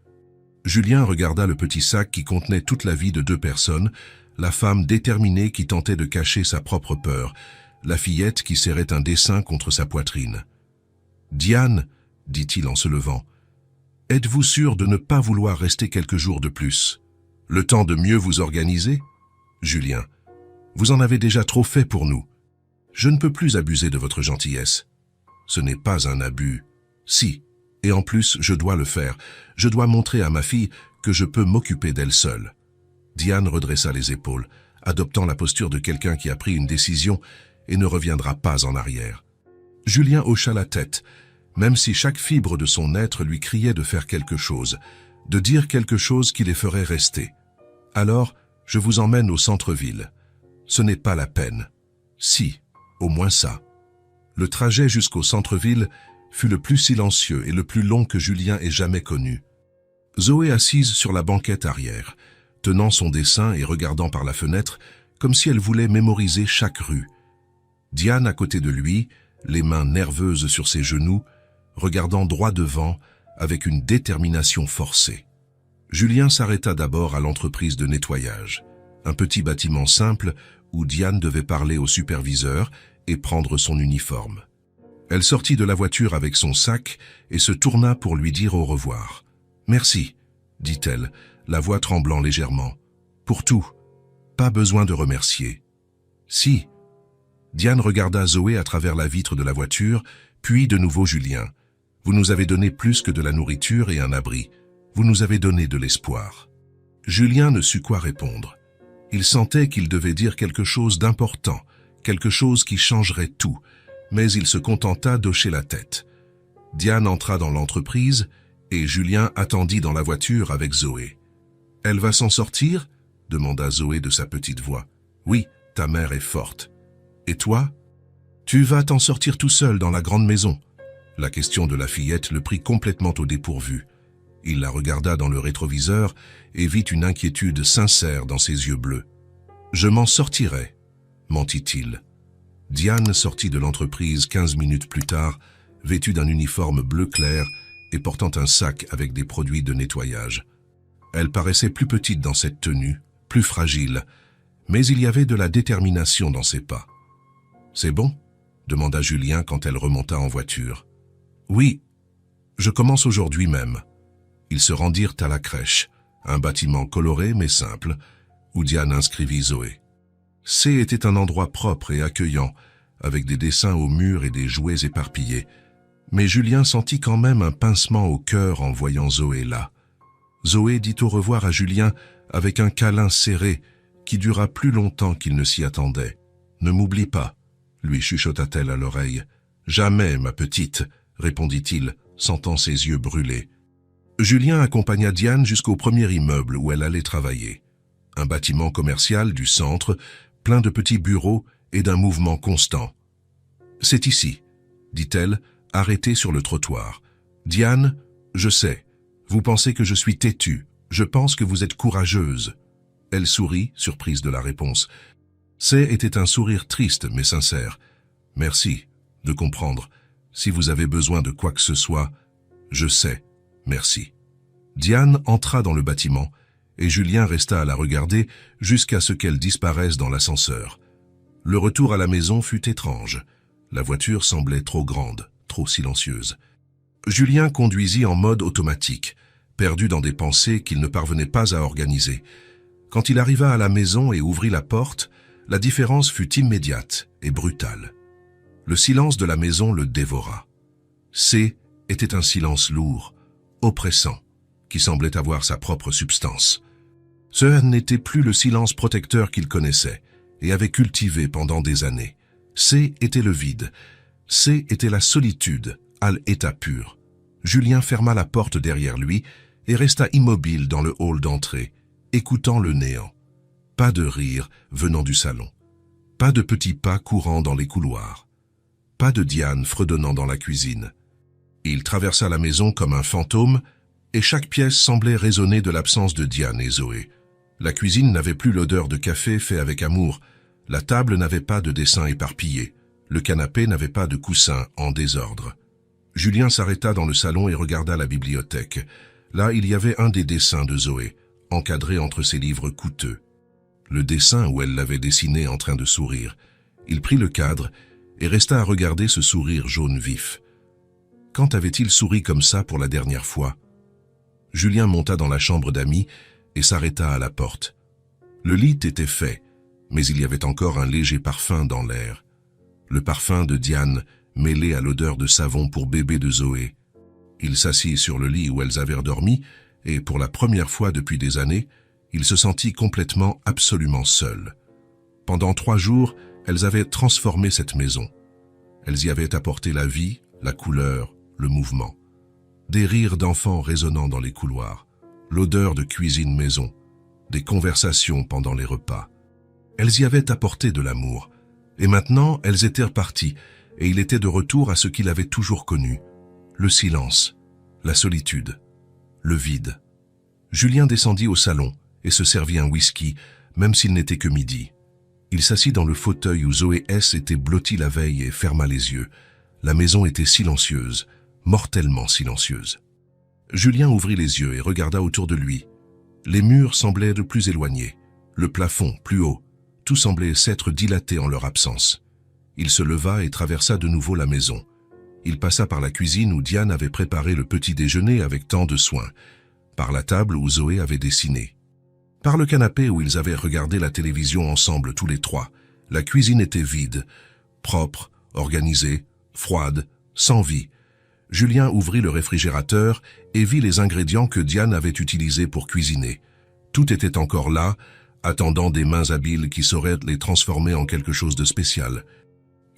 Julien regarda le petit sac qui contenait toute la vie de deux personnes, la femme déterminée qui tentait de cacher sa propre peur, la fillette qui serrait un dessin contre sa poitrine. « Diane, » dit-il en se levant, « êtes-vous sûre de ne pas vouloir rester quelques jours de plus? Le temps de mieux vous organiser? Julien, vous en avez déjà trop fait pour nous. Je ne peux plus abuser de votre gentillesse. Ce n'est pas un abus. Si, et en plus, je dois le faire. Je dois montrer à ma fille que je peux m'occuper d'elle seule. » Diane redressa les épaules, adoptant la posture de quelqu'un qui a pris une décision et ne reviendra pas en arrière. Julien hocha la tête, même si chaque fibre de son être lui criait de faire quelque chose, de dire quelque chose qui les ferait rester. « Alors, je vous emmène au centre-ville. Ce n'est pas la peine. Si, au moins ça. » Le trajet jusqu'au centre-ville fut le plus silencieux et le plus long que Julien ait jamais connu. Zoé assise sur la banquette arrière, tenant son dessin et regardant par la fenêtre, comme si elle voulait mémoriser chaque rue. Diane à côté de lui, les mains nerveuses sur ses genoux, regardant droit devant avec une détermination forcée. Julien s'arrêta d'abord à l'entreprise de nettoyage, un petit bâtiment simple où Diane devait parler au superviseur et prendre son uniforme. Elle sortit de la voiture avec son sac et se tourna pour lui dire au revoir. « Merci », dit-elle, la voix tremblant légèrement. « Pour tout. Pas besoin de remercier. »« Si. » Diane regarda Zoé à travers la vitre de la voiture, puis de nouveau Julien. « Vous nous avez donné plus que de la nourriture et un abri. Vous nous avez donné de l'espoir. » Julien ne sut quoi répondre. Il sentait qu'il devait dire quelque chose d'important, quelque chose qui changerait tout, mais il se contenta d'hocher la tête. Diane entra dans l'entreprise et Julien attendit dans la voiture avec Zoé. « Elle va s'en sortir ?» demanda Zoé de sa petite voix. « Oui, ta mère est forte. Et toi ? Tu vas t'en sortir tout seul dans la grande maison. » La question de la fillette le prit complètement au dépourvu. Il la regarda dans le rétroviseur et vit une inquiétude sincère dans ses yeux bleus. « Je m'en sortirai, » mentit-il. Diane sortit de l'entreprise 15 minutes plus tard, vêtue d'un uniforme bleu clair et portant un sac avec des produits de nettoyage. Elle paraissait plus petite dans cette tenue, plus fragile, mais il y avait de la détermination dans ses pas. « C'est bon ?» demanda Julien quand elle remonta en voiture. « Oui, je commence aujourd'hui même. » Ils se rendirent à la crèche, un bâtiment coloré mais simple, où Diane inscrivit Zoé. C était un endroit propre et accueillant, avec des dessins au mur et des jouets éparpillés, mais Julien sentit quand même un pincement au cœur en voyant Zoé là. Zoé dit au revoir à Julien avec un câlin serré qui dura plus longtemps qu'il ne s'y attendait. « Ne m'oublie pas », lui chuchota-t-elle à l'oreille. « Jamais, ma petite », répondit-il, sentant ses yeux brûler. Julien accompagna Diane jusqu'au premier immeuble où elle allait travailler. un bâtiment commercial du centre, plein de petits bureaux et d'un mouvement constant. « C'est ici », dit-elle, arrêtée sur le trottoir. « Diane, je sais. Vous pensez que je suis têtue. Je pense que vous êtes courageuse. » Elle sourit, surprise de la réponse. Était un sourire triste mais sincère. « Merci de comprendre. Si vous avez besoin de quoi que ce soit, je sais. Merci. » Diane entra dans le bâtiment et Julien resta à la regarder jusqu'à ce qu'elle disparaisse dans l'ascenseur. Le retour à la maison fut étrange. La voiture semblait trop grande, trop silencieuse. Julien conduisit en mode automatique, perdu dans des pensées qu'il ne parvenait pas à organiser. Quand il arriva à la maison et ouvrit la porte, la différence fut immédiate et brutale. Le silence de la maison le dévora. Était un silence lourd, oppressant, qui semblait avoir sa propre substance. Ce n'était plus le silence protecteur qu'il connaissait et avait cultivé pendant des années. Était le vide. Était la solitude, à l'état pur. Julien ferma la porte derrière lui et resta immobile dans le hall d'entrée, écoutant le néant. Pas de rire venant du salon. Pas de petits pas courant dans les couloirs. Pas de Diane fredonnant dans la cuisine. Il traversa la maison comme un fantôme et chaque pièce semblait résonner de l'absence de Diane et Zoé. La cuisine n'avait plus l'odeur de café fait avec amour. La table n'avait pas de dessins éparpillés. Le canapé n'avait pas de coussins en désordre. Julien s'arrêta dans le salon et regarda la bibliothèque. Là, il y avait un des dessins de Zoé, encadré entre ses livres coûteux. Le dessin où elle l'avait dessiné en train de sourire. Il prit le cadre et resta à regarder ce sourire jaune vif. Quand avait-il souri comme ça pour la dernière fois? Julien monta dans la chambre d'amis et s'arrêta à la porte. Le lit était fait, mais il y avait encore un léger parfum dans l'air. Le parfum de Diane mêlé à l'odeur de savon pour bébé de Zoé. Il s'assit sur le lit où elles avaient dormi et, pour la première fois depuis des années, il se sentit complètement, absolument seul. Pendant 3 jours, elles avaient transformé cette maison. Elles y avaient apporté la vie, la couleur, le mouvement. Des rires d'enfants résonnant dans les couloirs, l'odeur de cuisine maison, des conversations pendant les repas. Elles y avaient apporté de l'amour. Et maintenant, elles étaient reparties, et il était de retour à ce qu'il avait toujours connu. Le silence, la solitude, le vide. Julien descendit au salon et se servit un whisky, même s'il n'était que midi. Il s'assit dans le fauteuil où Zoé S. était blottie la veille et ferma les yeux. La maison était silencieuse, mortellement silencieuse. Julien ouvrit les yeux et regarda autour de lui. Les murs semblaient de plus éloignés, le plafond plus haut. Tout semblait s'être dilaté en leur absence. Il se leva et traversa de nouveau la maison. Il passa par la cuisine où Diane avait préparé le petit déjeuner avec tant de soin, par la table où Zoé avait dessiné, par le canapé où ils avaient regardé la télévision ensemble tous les 3. La cuisine était vide, propre, organisée, froide, sans vie. Julien ouvrit le réfrigérateur et vit les ingrédients que Diane avait utilisés pour cuisiner. Tout était encore là, attendant des mains habiles qui sauraient les transformer en quelque chose de spécial.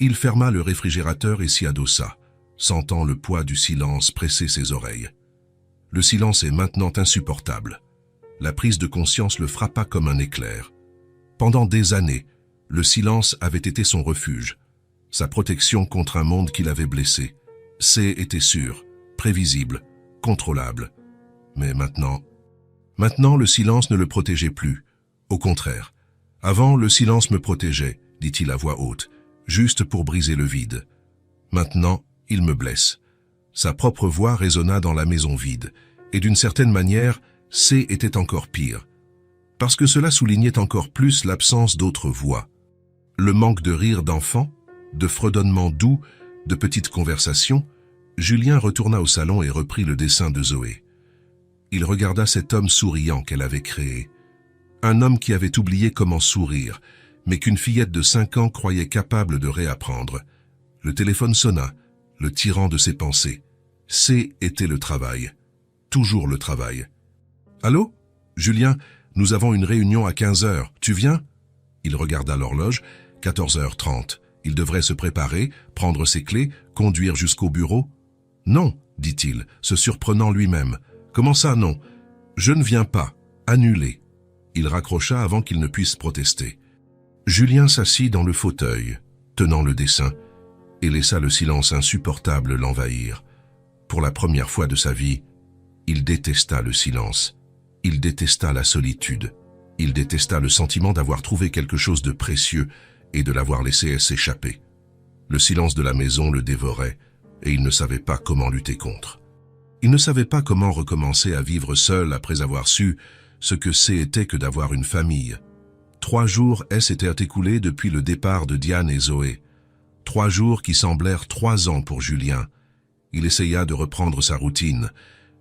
Il ferma le réfrigérateur et s'y adossa, sentant le poids du silence presser ses oreilles. Le silence est maintenant insupportable. La prise de conscience le frappa comme un éclair. Pendant des années, le silence avait été son refuge, sa protection contre un monde qui l'avait blessé. Était sûr, prévisible, contrôlable. Mais maintenant, le silence ne le protégeait plus. Au contraire, avant, le silence me protégeait, dit-il à voix haute, juste pour briser le vide. Maintenant, il me blesse. Sa propre voix résonna dans la maison vide, et d'une certaine manière, était encore pire, parce que cela soulignait encore plus l'absence d'autres voix. Le manque de rire d'enfants, de fredonnements doux, de petites conversations. Julien retourna au salon et reprit le dessin de Zoé. Il regarda cet homme souriant qu'elle avait créé. Un homme qui avait oublié comment sourire, mais qu'une fillette de 5 ans croyait capable de réapprendre. Le téléphone sonna, le tirant de ses pensées. Était le travail. Toujours le travail. « Allô, Julien, nous avons une réunion à 15h. Tu viens ?» Il regarda l'horloge. 14h30. Il devrait se préparer, prendre ses clés, conduire jusqu'au bureau. « Non, dit-il, se surprenant lui-même. « Comment ça, non? Je ne viens pas. Annulé. » Il raccrocha avant qu'il ne puisse protester. Julien s'assit dans le fauteuil, tenant le dessin, et laissa le silence insupportable l'envahir. Pour la première fois de sa vie, il détesta le silence. Il détesta la solitude. Il détesta le sentiment d'avoir trouvé quelque chose de précieux et de l'avoir laissé s'échapper. Le silence de la maison le dévorait, et il ne savait pas comment lutter contre. Il ne savait pas comment recommencer à vivre seul après avoir su ce que c'était que d'avoir une famille. 3 jours s'étaient écoulés depuis le départ de Diane et Zoé. 3 jours qui semblèrent 3 ans pour Julien. Il essaya de reprendre sa routine.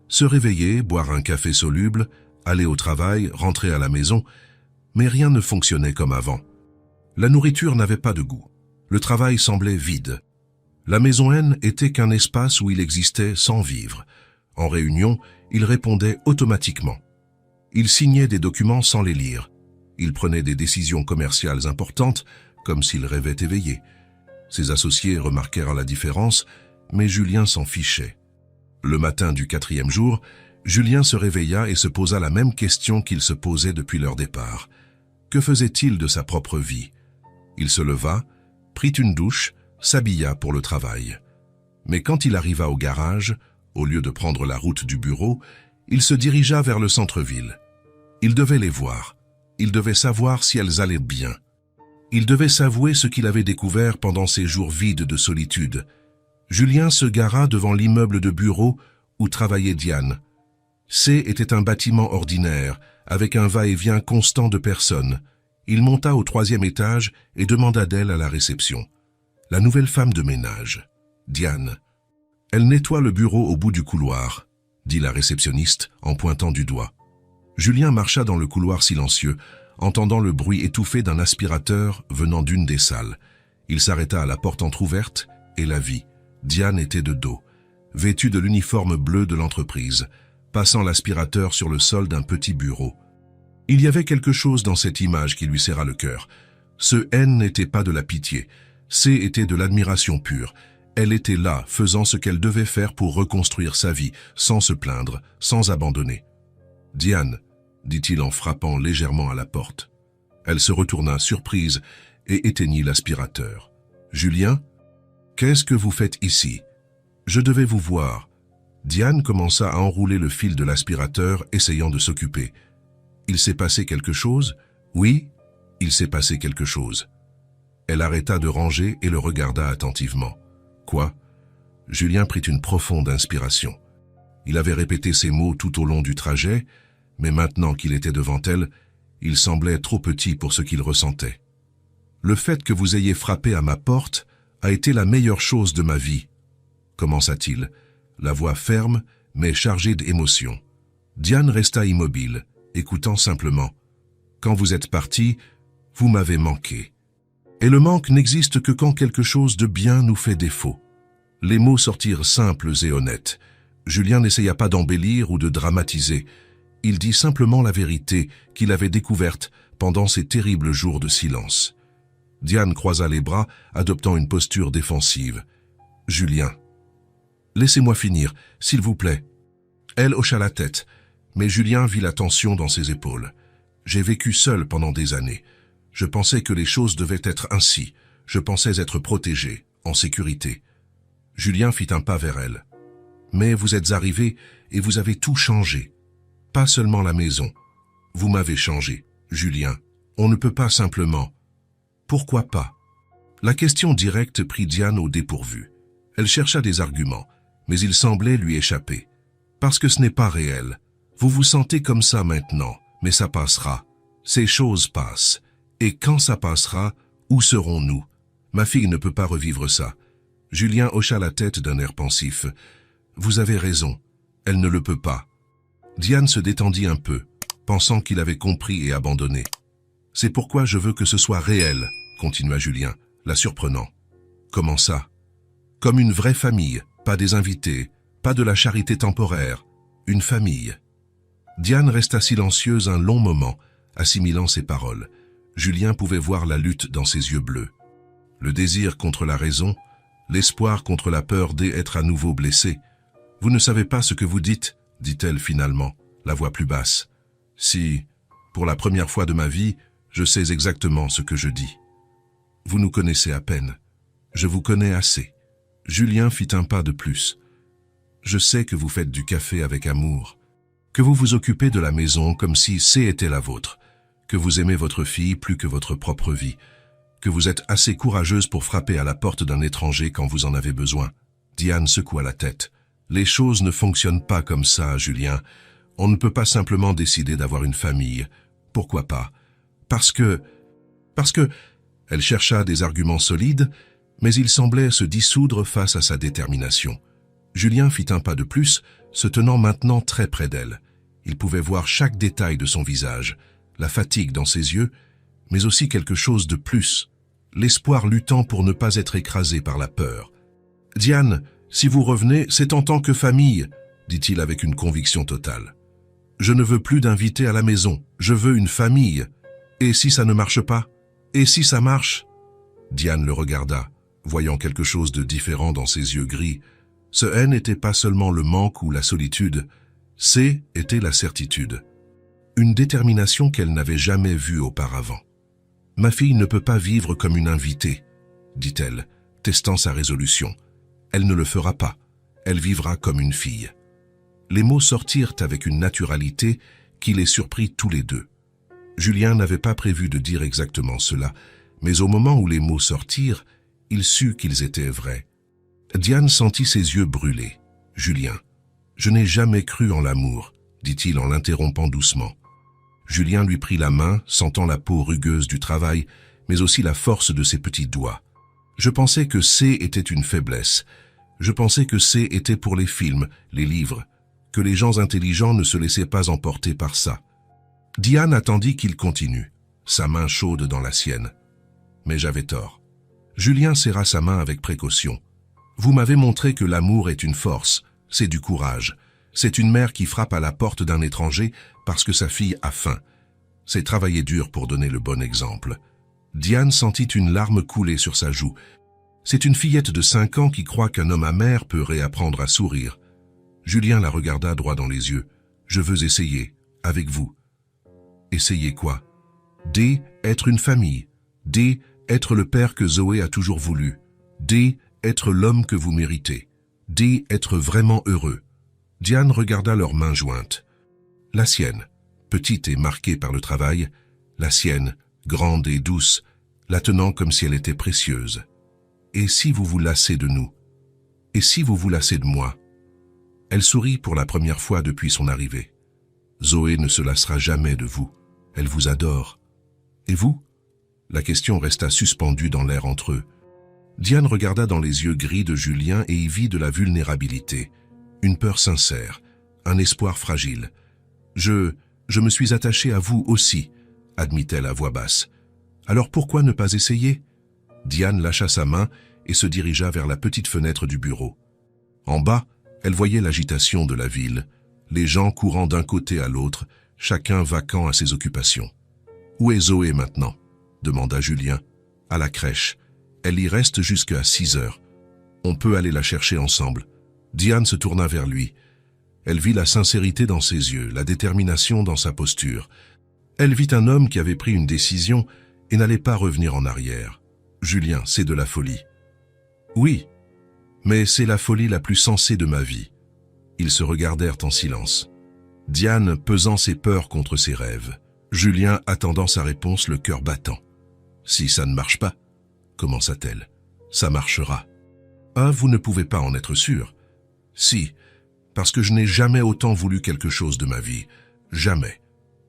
Se réveiller, boire un café soluble, aller au travail, rentrer à la maison, mais rien ne fonctionnait comme avant. La nourriture n'avait pas de goût. Le travail semblait vide. La maison N était qu'un espace où il existait sans vivre. En réunion, il répondait automatiquement. Il signait des documents sans les lire. Il prenait des décisions commerciales importantes, comme s'il rêvait éveillé. Ses associés remarquèrent la différence, mais Julien s'en fichait. Le matin du 4e jour, Julien se réveilla et se posa la même question qu'il se posait depuis leur départ. Que faisait-il de sa propre vie? Il se leva, prit une douche, s'habilla pour le travail. Mais quand il arriva au garage, au lieu de prendre la route du bureau, il se dirigea vers le centre-ville. Il devait les voir. Il devait savoir si elles allaient bien. Il devait s'avouer ce qu'il avait découvert pendant ces jours vides de solitude. Julien se gara devant l'immeuble de bureau où travaillait Diane. C était un bâtiment ordinaire, avec un va-et-vient constant de personnes. Il monta au 3e étage et demanda d'elle à la réception. La nouvelle femme de ménage, Diane. Elle nettoie le bureau au bout du couloir, dit la réceptionniste en pointant du doigt. Julien marcha dans le couloir silencieux, entendant le bruit étouffé d'un aspirateur venant d'une des salles. Il s'arrêta à la porte entr'ouverte et la vit. Diane était de dos, vêtue de l'uniforme bleu de l'entreprise, passant l'aspirateur sur le sol d'un petit bureau. Il y avait quelque chose dans cette image qui lui serra le cœur. Ce N n'était pas de la pitié, C était de l'admiration pure. Elle était là, faisant ce qu'elle devait faire pour reconstruire sa vie, sans se plaindre, sans abandonner. « Diane », dit-il en frappant légèrement à la porte. Elle se retourna, surprise, et éteignit l'aspirateur. « Julien, qu'est-ce que vous faites ici? Je devais vous voir. » Diane commença à enrouler le fil de l'aspirateur, essayant de s'occuper. « Il s'est passé quelque chose? » ?»« Oui, il s'est passé quelque chose. » Elle arrêta de ranger et le regarda attentivement. « Quoi ?» Julien prit une profonde inspiration. Il avait répété ces mots tout au long du trajet, mais maintenant qu'il était devant elle, il semblait trop petit pour ce qu'il ressentait. « Le fait que vous ayez frappé à ma porte a été la meilleure chose de ma vie, » commença-t-il, la voix ferme mais chargée d'émotion. Diane resta immobile, écoutant simplement. « Quand vous êtes parti, vous m'avez manqué. Et le manque n'existe que quand quelque chose de bien nous fait défaut. » Les mots sortirent simples et honnêtes. Julien n'essaya pas d'embellir ou de dramatiser. Il dit simplement la vérité qu'il avait découverte pendant ces terribles jours de silence. Diane croisa les bras, adoptant une posture défensive. « Julien, laissez-moi finir, s'il vous plaît. » Elle hocha la tête, mais Julien vit la tension dans ses épaules. « J'ai vécu seul pendant des années. Je pensais que les choses devaient être ainsi. Je pensais être protégé, en sécurité. » Julien fit un pas vers elle. « Mais vous êtes arrivé et vous avez tout changé. Pas seulement la maison. Vous m'avez changé, Julien. On ne peut pas simplement. » « Pourquoi pas ?» La question directe prit Diane au dépourvu. Elle chercha des arguments, mais ils semblaient lui échapper. « Parce que ce n'est pas réel. Vous vous sentez comme ça maintenant, mais ça passera. Ces choses passent. Et quand ça passera, où serons-nous? Ma fille ne peut pas revivre ça. » Julien hocha la tête d'un air pensif. « Vous avez raison, elle ne le peut pas. » Diane se détendit un peu, pensant qu'il avait compris et abandonné. « C'est pourquoi je veux que ce soit réel, » continua Julien, la surprenant. « Comment ça? » « Comme une vraie famille, pas des invités, pas de la charité temporaire, une famille. » Diane resta silencieuse un long moment, assimilant ses paroles. Julien pouvait voir la lutte dans ses yeux bleus. Le désir contre la raison, l'espoir contre la peur d'être à nouveau blessé. « Vous ne savez pas ce que vous dites, » dit-elle finalement, la voix plus basse. « Si, Pour la première fois de ma vie, je sais exactement ce que je dis. Vous nous connaissez à peine. Je vous connais assez. Julien fit un pas de plus. Je sais que vous faites du café avec amour, que vous vous occupez de la maison comme si C était la vôtre, que vous aimez votre fille plus que votre propre vie, que vous êtes assez courageuse pour frapper à la porte d'un étranger quand vous en avez besoin. Diane secoua la tête. Les choses ne fonctionnent pas comme ça, Julien. On ne peut pas simplement décider d'avoir une famille. Pourquoi pas? Parce que... Elle chercha des arguments solides, mais il semblait se dissoudre face à sa détermination. Julien fit un pas de plus, se tenant maintenant très près d'elle. Il pouvait voir chaque détail de son visage, la fatigue dans ses yeux, mais aussi quelque chose de plus, l'espoir luttant pour ne pas être écrasé par la peur. « Diane, si vous revenez, c'est en tant que famille, » dit-il avec une conviction totale. « Je ne veux plus d'invités à la maison, je veux une famille. Et si ça ne marche pas? Et si ça marche ?» Diane le regarda, voyant quelque chose de différent dans ses yeux gris. Ce « N » n'était pas seulement le manque ou la solitude, C était la certitude. Une détermination qu'elle n'avait jamais vue auparavant. « Ma fille ne peut pas vivre comme une invitée, » dit-elle, testant sa résolution. « Elle ne le fera pas, elle vivra comme une fille. » Les mots sortirent avec une naturalité qui les surprit tous les deux. Julien n'avait pas prévu de dire exactement cela, mais au moment où les mots sortirent, il sut qu'ils étaient vrais. Diane sentit ses yeux brûler. « Julien, je n'ai jamais cru en l'amour, » dit-il en l'interrompant doucement. Julien lui prit la main, sentant la peau rugueuse du travail, mais aussi la force de ses petits doigts. « Je pensais que C était une faiblesse. Je pensais que C était pour les films, les livres, que les gens intelligents ne se laissaient pas emporter par ça. » Diane attendit qu'il continue, sa main chaude dans la sienne. Mais j'avais tort. Julien serra sa main avec précaution. « Vous m'avez montré que l'amour est une force, c'est du courage. C'est une mère qui frappe à la porte d'un étranger parce que sa fille a faim. C'est travailler dur pour donner le bon exemple. » Diane sentit une larme couler sur sa joue. C'est une fillette de 5 ans qui croit qu'un homme amer peut réapprendre à sourire. Julien la regarda droit dans les yeux. « Je veux essayer, avec vous. » « Essayer quoi? D. Être une famille. D. Être le père que Zoé a toujours voulu. D. Être l'homme que vous méritez. D. Être vraiment heureux. » Diane regarda leurs mains jointes. La sienne, petite et marquée par le travail, la sienne, grande et douce, la tenant comme si elle était précieuse. « Et si vous vous lassez de nous? Et si vous vous lassez de moi ?» Elle sourit pour la première fois depuis son arrivée. « Zoé ne se lassera jamais de vous. Elle vous adore. Et vous ?» La question resta suspendue dans l'air entre eux. Diane regarda dans les yeux gris de Julien et y vit de la vulnérabilité, une peur sincère, un espoir fragile. « Je me suis attachée à vous aussi, » admit-elle à voix basse. « Alors pourquoi ne pas essayer ?» Diane lâcha sa main et se dirigea vers la petite fenêtre du bureau. En bas, elle voyait l'agitation de la ville, les gens courant d'un côté à l'autre, chacun vaquant à ses occupations. « Où est Zoé maintenant ?» demanda Julien. « À la crèche. Elle y reste jusqu'à 6 heures. On peut aller la chercher ensemble. » Diane se tourna vers lui. Elle vit la sincérité dans ses yeux, la détermination dans sa posture. Elle vit un homme qui avait pris une décision et n'allait pas revenir en arrière. « Julien, c'est de la folie. »« Oui, mais c'est la folie la plus sensée de ma vie. » Ils se regardèrent en silence. Diane pesant ses peurs contre ses rêves. Julien attendant sa réponse, le cœur battant. « Si ça ne marche pas, » commença-t-elle. « Ça marchera. »« Ah, vous ne pouvez pas en être sûr. »« Si, parce que je n'ai jamais autant voulu quelque chose de ma vie. Jamais. »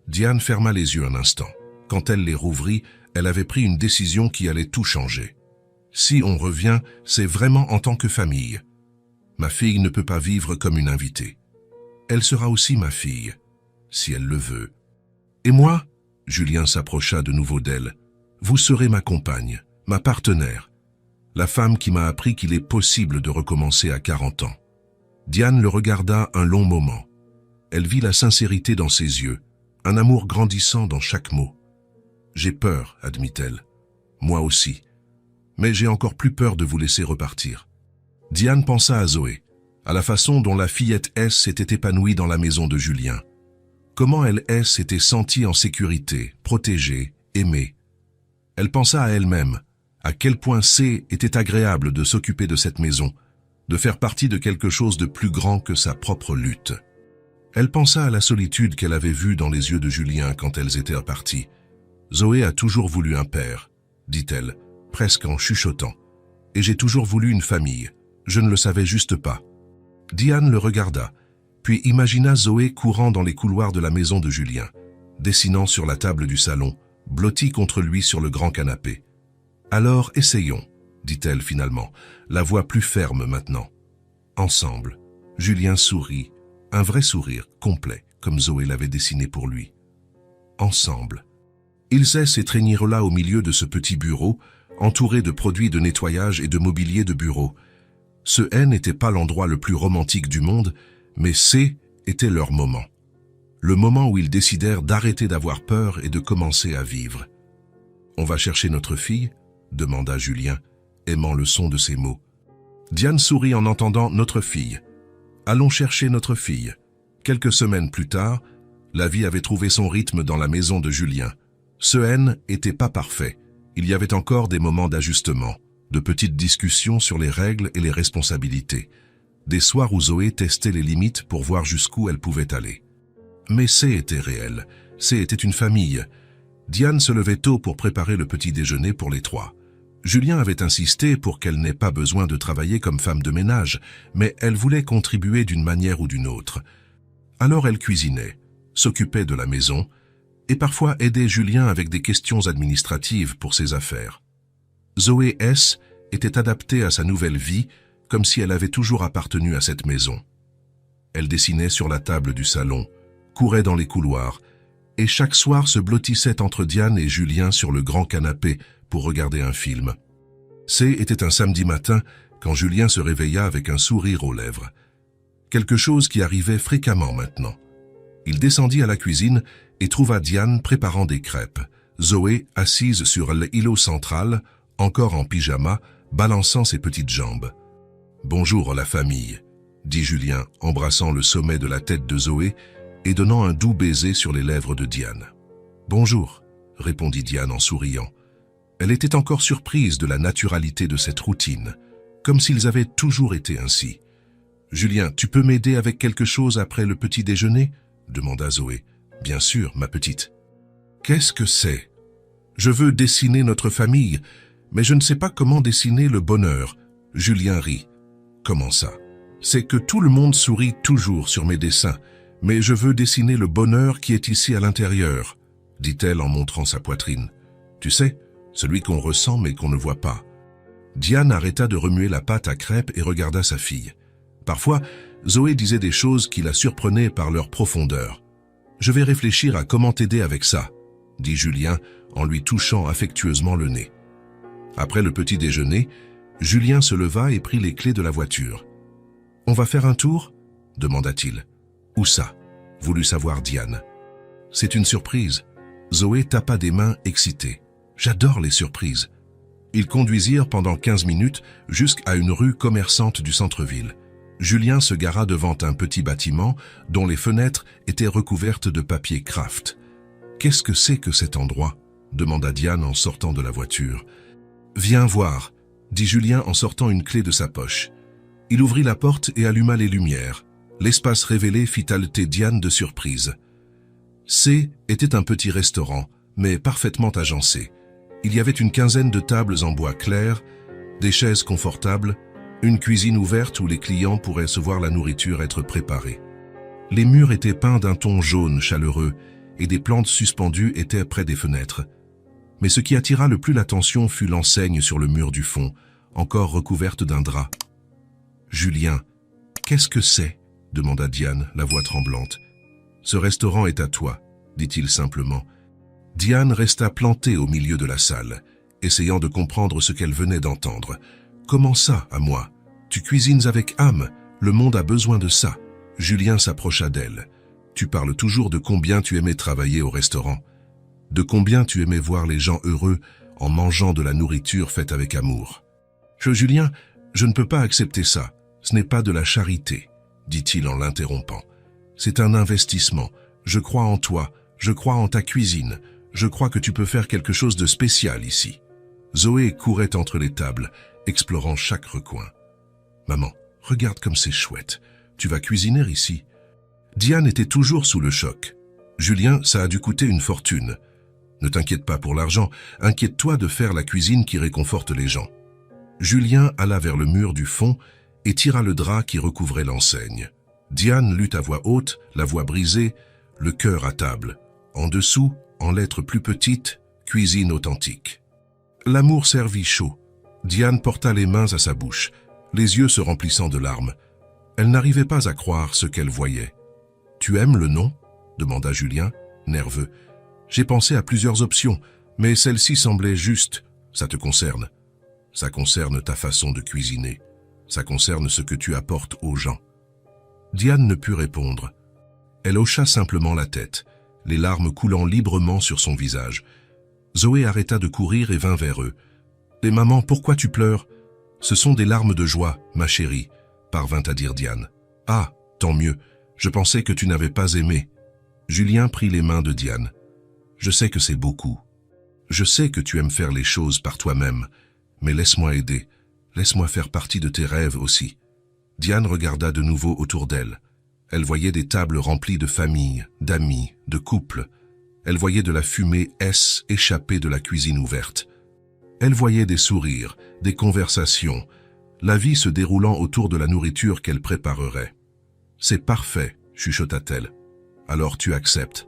Diane ferma les yeux un instant. Quand elle les rouvrit, elle avait pris une décision qui allait tout changer. « Si on revient, c'est vraiment en tant que famille. Ma fille ne peut pas vivre comme une invitée. Elle sera aussi ma fille, si elle le veut. Et moi ?» Julien s'approcha de nouveau d'elle. « Vous serez ma compagne, ma partenaire, la femme qui m'a appris qu'il est possible de recommencer à 40 ans. » Diane le regarda un long moment. Elle vit la sincérité dans ses yeux, un amour grandissant dans chaque mot. « J'ai peur, » admit-elle. « Moi aussi. Mais j'ai encore plus peur de vous laisser repartir. » Diane pensa à Zoé, à la façon dont la fillette S s'était épanouie dans la maison de Julien. comment elle s'était sentie en sécurité, protégée, aimée. Elle pensa à elle-même, à quel point était agréable de s'occuper de cette maison, de faire partie de quelque chose de plus grand que sa propre lutte. Elle pensa à la solitude qu'elle avait vue dans les yeux de Julien quand elles étaient parties. « Zoé a toujours voulu un père, dit-elle, presque en chuchotant. Et j'ai toujours voulu une famille, je ne le savais juste pas. » Diane le regarda, puis imagina Zoé courant dans les couloirs de la maison de Julien, dessinant sur la table du salon, blottie contre lui sur le grand canapé. « Alors essayons, dit-elle finalement, la voix plus ferme maintenant. Ensemble. » Julien sourit, un vrai sourire, complet, comme Zoé l'avait dessiné pour lui. Ensemble. Ils s'étreignirent là au milieu de ce petit bureau, entouré de produits de nettoyage et de mobilier de bureau. Ce n'était pas l'endroit le plus romantique du monde, mais était leur moment. Le moment où ils décidèrent d'arrêter d'avoir peur et de commencer à vivre. « On va chercher notre fille ?» demanda Julien, aimant le son de ses mots. Diane sourit en entendant « notre fille ». Allons chercher notre fille. Quelques semaines plus tard, la vie avait trouvé son rythme dans la maison de Julien. Ce n'était pas parfait. Il y avait encore des moments d'ajustement, de petites discussions sur les règles et les responsabilités. Des soirs où Zoé testait les limites pour voir jusqu'où elle pouvait aller. Mais était réel. Était une famille. Diane se levait tôt pour préparer le petit déjeuner pour les trois. Julien avait insisté pour qu'elle n'ait pas besoin de travailler comme femme de ménage, mais elle voulait contribuer d'une manière ou d'une autre. Alors elle cuisinait, s'occupait de la maison, et parfois aidait Julien avec des questions administratives pour ses affaires. Zoé était adaptée à sa nouvelle vie, comme si elle avait toujours appartenu à cette maison. Elle dessinait sur la table du salon, courait dans les couloirs, et chaque soir se blottissait entre Diane et Julien sur le grand canapé pour regarder un film. Était un samedi matin quand Julien se réveilla avec un sourire aux lèvres. Quelque chose qui arrivait fréquemment maintenant. Il descendit à la cuisine et trouva Diane préparant des crêpes, Zoé assise sur l'îlot central, encore en pyjama, balançant ses petites jambes. « Bonjour la famille », dit Julien, embrassant le sommet de la tête de Zoé et donnant un doux baiser sur les lèvres de Diane. « Bonjour », répondit Diane en souriant. Elle était encore surprise de la naturalité de cette routine, comme s'ils avaient toujours été ainsi. « Julien, tu peux m'aider avec quelque chose après le petit déjeuner ?» demanda Zoé. « Bien sûr, ma petite. »« Qu'est-ce que c'est ? Je veux dessiner notre famille, mais je ne sais pas comment dessiner le bonheur. » Julien rit. « Comment ça ? C'est que tout le monde sourit toujours sur mes dessins, mais je veux dessiner le bonheur qui est ici à l'intérieur, » dit-elle en montrant sa poitrine. « Tu sais, celui qu'on ressent mais qu'on ne voit pas. » Diane arrêta de remuer la pâte à crêpes et regarda sa fille. Parfois, Zoé disait des choses qui la surprenaient par leur profondeur. « Je vais réfléchir à comment t'aider avec ça, » dit Julien en lui touchant affectueusement le nez. Après le petit déjeuner, Julien se leva et prit les clés de la voiture. « On va faire un tour ?» demanda-t-il. « Où ça ?» voulut savoir Diane. « C'est une surprise. » Zoé tapa des mains excitée. « J'adore les surprises. » Ils conduisirent pendant 15 minutes jusqu'à une rue commerçante du centre-ville. Julien se gara devant un petit bâtiment dont les fenêtres étaient recouvertes de papier craft. « Qu'est-ce que c'est que cet endroit ?» demanda Diane en sortant de la voiture. « Viens voir », dit Julien en sortant une clé de sa poche. Il ouvrit la porte et alluma les lumières. L'espace révélé fit halter Diane de surprise. Était un petit restaurant, mais parfaitement agencé. Il y avait une quinzaine de tables en bois clair, des chaises confortables, une cuisine ouverte où les clients pourraient se voir la nourriture être préparée. Les murs étaient peints d'un ton jaune chaleureux et des plantes suspendues étaient près des fenêtres. Mais ce qui attira le plus l'attention fut l'enseigne sur le mur du fond, encore recouverte d'un drap. « Julien, qu'est-ce que c'est ?» demanda Diane, la voix tremblante. « Ce restaurant est à toi, » dit-il simplement. Diane resta plantée au milieu de la salle, essayant de comprendre ce qu'elle venait d'entendre. « Comment ça, à moi ? Tu cuisines avec âme, le monde a besoin de ça. » Julien s'approcha d'elle. « Tu parles toujours de combien tu aimais travailler au restaurant. De combien tu aimais voir les gens heureux en mangeant de la nourriture faite avec amour. »« Julien, je ne peux pas accepter ça. Ce n'est pas de la charité, » dit-il en l'interrompant. « C'est un investissement. Je crois en toi, je crois en ta cuisine, je crois que tu peux faire quelque chose de spécial ici. » Zoé courait entre les tables, explorant chaque recoin. « Maman, regarde comme c'est chouette. Tu vas cuisiner ici. » Diane était toujours sous le choc. « Julien, ça a dû coûter une fortune. Ne t'inquiète pas pour l'argent, inquiète-toi de faire la cuisine qui réconforte les gens. » Julien alla vers le mur du fond et tira le drap qui recouvrait l'enseigne. Diane lut à voix haute, la voix brisée, le cœur à table. En dessous, en lettres plus petites, cuisine authentique. L'amour servit chaud. Diane porta les mains à sa bouche, les yeux se remplissant de larmes. Elle n'arrivait pas à croire ce qu'elle voyait. « Tu aimes le nom ?» demanda Julien, nerveux. « J'ai pensé à plusieurs options, mais celle-ci semblait juste. Ça te concerne. Ça concerne ta façon de cuisiner. Ça concerne ce que tu apportes aux gens. » Diane ne put répondre. Elle hocha simplement la tête, les larmes coulant librement sur son visage. Zoé arrêta de courir et vint vers eux. « Et maman, pourquoi tu pleures ?»« Ce sont des larmes de joie, ma chérie, » parvint à dire Diane. « Ah, tant mieux, je pensais que tu n'avais pas aimé. » Julien prit les mains de Diane. « Je sais que c'est beaucoup. Je sais que tu aimes faire les choses par toi-même, mais laisse-moi aider, laisse-moi faire partie de tes rêves aussi. » Diane regarda de nouveau autour d'elle. Elle voyait des tables remplies de familles, d'amis, de couples. Elle voyait de la fumée échapper de la cuisine ouverte. Elle voyait des sourires, des conversations, la vie se déroulant autour de la nourriture qu'elle préparerait. « C'est parfait, » chuchota-t-elle. « Alors tu acceptes. »«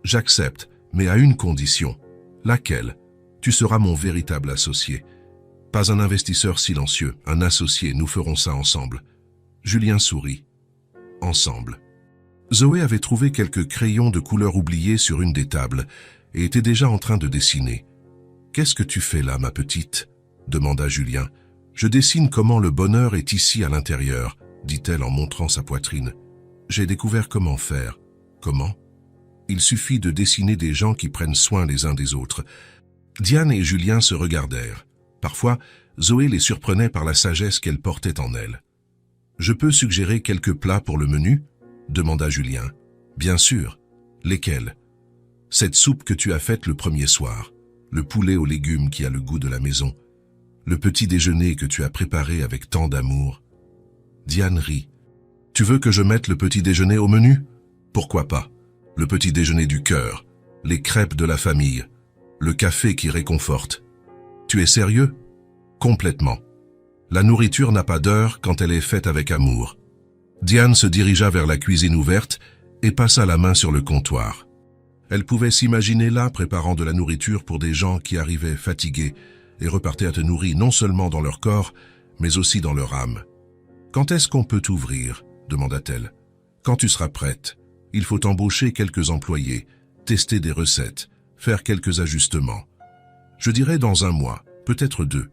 J'accepte, mais à une condition. »« Laquelle ? Tu seras mon véritable associé. Pas un investisseur silencieux, un associé, nous ferons ça ensemble. » Julien sourit. Ensemble. Zoé avait trouvé quelques crayons de couleur oubliés sur une des tables et était déjà en train de dessiner. « Qu'est-ce que tu fais là, ma petite ?» demanda Julien. « Je dessine comment le bonheur est ici à l'intérieur, » dit-elle en montrant sa poitrine. « J'ai découvert comment faire. » « Comment ? Il suffit de dessiner des gens qui prennent soin les uns des autres. » Diane et Julien se regardèrent. Parfois, Zoé les surprenait par la sagesse qu'elle portait en elle. « Je peux suggérer quelques plats pour le menu ?» demanda Julien. « Bien sûr. Lesquels ? Cette soupe que tu as faite le premier soir, le poulet aux légumes qui a le goût de la maison, le petit déjeuner que tu as préparé avec tant d'amour. » Diane rit. « Tu veux que je mette le petit déjeuner au menu ? Pourquoi pas ? Le petit déjeuner du cœur, les crêpes de la famille, le café qui réconforte. Tu es sérieux ? Complètement. La nourriture n'a pas d'heure quand elle est faite avec amour. » Diane se dirigea vers la cuisine ouverte et passa la main sur le comptoir. Elle pouvait s'imaginer là préparant de la nourriture pour des gens qui arrivaient fatigués et repartaient nourris non seulement dans leur corps, mais aussi dans leur âme. « Quand est-ce qu'on peut t'ouvrir ?» demanda-t-elle. « Quand tu seras prête. Il faut embaucher quelques employés, tester des recettes, faire quelques ajustements. Je dirais dans 1 mois, peut-être 2. »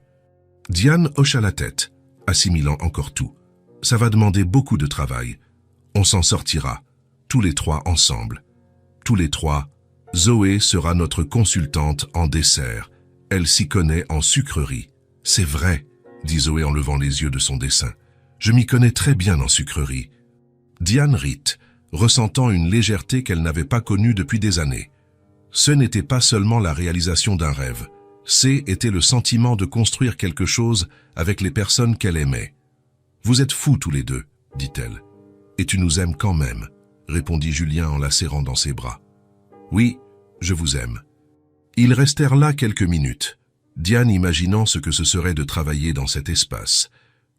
Diane hocha la tête, assimilant encore tout. « Ça va demander beaucoup de travail. On s'en sortira, tous les 3 ensemble. Tous les 3, Zoé sera notre consultante en dessert. Elle s'y connaît en sucrerie. »« C'est vrai, » dit Zoé en levant les yeux de son dessin. « Je m'y connais très bien en sucrerie. » Diane rit, ressentant une légèreté qu'elle n'avait pas connue depuis des années. Ce n'était pas seulement la réalisation d'un rêve. C'était le sentiment de construire quelque chose avec les personnes qu'elle aimait. « Vous êtes fous tous les deux, » dit-elle. « Et tu nous aimes quand même, » répondit Julien en la serrant dans ses bras. « Oui, je vous aime. » Ils restèrent là quelques minutes, Diane imaginant ce que ce serait de travailler dans cet espace,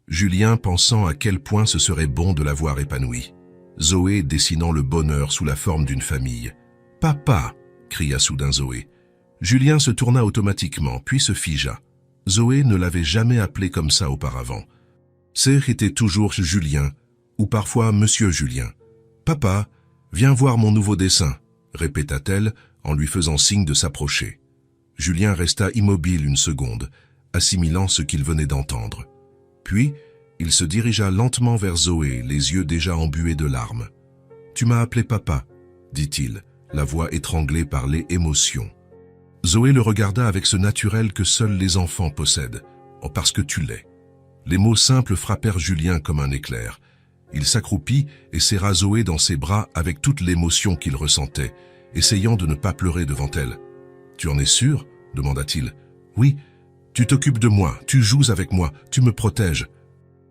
Julien pensant à quel point ce serait bon de la voir épanouie, Zoé dessinant le bonheur sous la forme d'une famille. « Papa !» cria soudain Zoé. Julien se tourna automatiquement, puis se figea. Zoé ne l'avait jamais appelé comme ça auparavant. C'était toujours Julien, ou parfois Monsieur Julien. « Papa, viens voir mon nouveau dessin », répéta-t-elle en lui faisant signe de s'approcher. Julien resta immobile une seconde, assimilant ce qu'il venait d'entendre. Puis, il se dirigea lentement vers Zoé, les yeux déjà embués de larmes. « Tu m'as appelé papa », dit-il, la voix étranglée par les émotions. Zoé le regarda avec ce naturel que seuls les enfants possèdent. « Oh, parce que tu l'es. » Les mots simples frappèrent Julien comme un éclair. Il s'accroupit et serra Zoé dans ses bras avec toute l'émotion qu'il ressentait, essayant de ne pas pleurer devant elle. « Tu en es sûr ?» demanda-t-il. « Oui, tu t'occupes de moi, tu joues avec moi, tu me protèges. »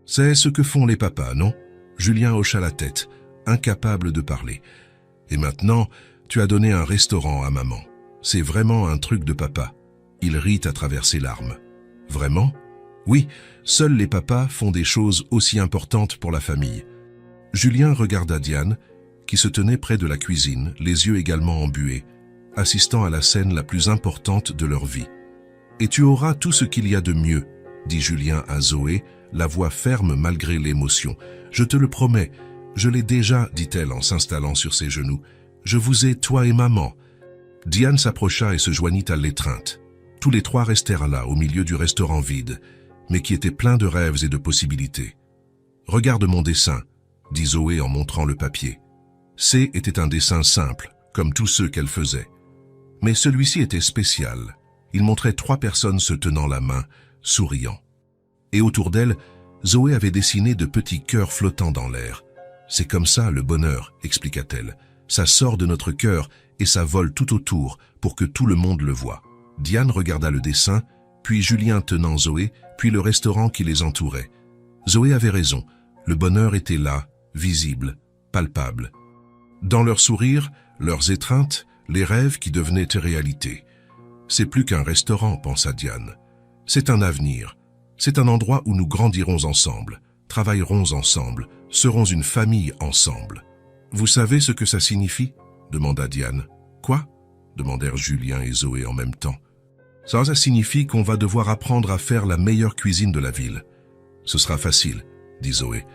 C'est ce que font les papas, non? Julien hocha la tête, incapable de parler. « Et maintenant, tu as donné un restaurant à maman. C'est vraiment un truc de papa. » Il rit à travers ses larmes. « Vraiment? Oui, seuls les papas font des choses aussi importantes pour la famille. » Julien regarda Diane, qui se tenait près de la cuisine, les yeux également embués, assistant à la scène la plus importante de leur vie. « Et tu auras tout ce qu'il y a de mieux, » dit Julien à Zoé, la voix ferme malgré l'émotion. « Je te le promets, je l'ai déjà, dit-elle en s'installant sur ses genoux. Je vous ai, toi et maman. » Diane s'approcha et se joignit à l'étreinte. Tous les trois restèrent là, au milieu du restaurant vide, mais qui était plein de rêves et de possibilités. « Regarde mon dessin, » dit Zoé en montrant le papier. C était un dessin simple, comme tous ceux qu'elle faisait. Mais celui-ci était spécial. Il montrait 3 personnes se tenant la main, souriant. Et autour d'elle, Zoé avait dessiné de petits cœurs flottants dans l'air. « C'est comme ça le bonheur, » expliqua-t-elle. « Ça sort de notre cœur et ça vole tout autour pour que tout le monde le voie. » Diane regarda le dessin, puis Julien tenant Zoé, puis le restaurant qui les entourait. Zoé avait raison, le bonheur était là, visible, palpable. Dans leurs sourires, leurs étreintes, les rêves qui devenaient réalité. C'est plus qu'un restaurant, pensa Diane. C'est un avenir. C'est un endroit où nous grandirons ensemble, travaillerons ensemble, serons une famille ensemble. Vous savez ce que ça signifie? Demanda Diane. Quoi? Demandèrent Julien et Zoé en même temps. Ça signifie qu'on va devoir apprendre à faire la meilleure cuisine de la ville. Ce sera facile, dit Zoé.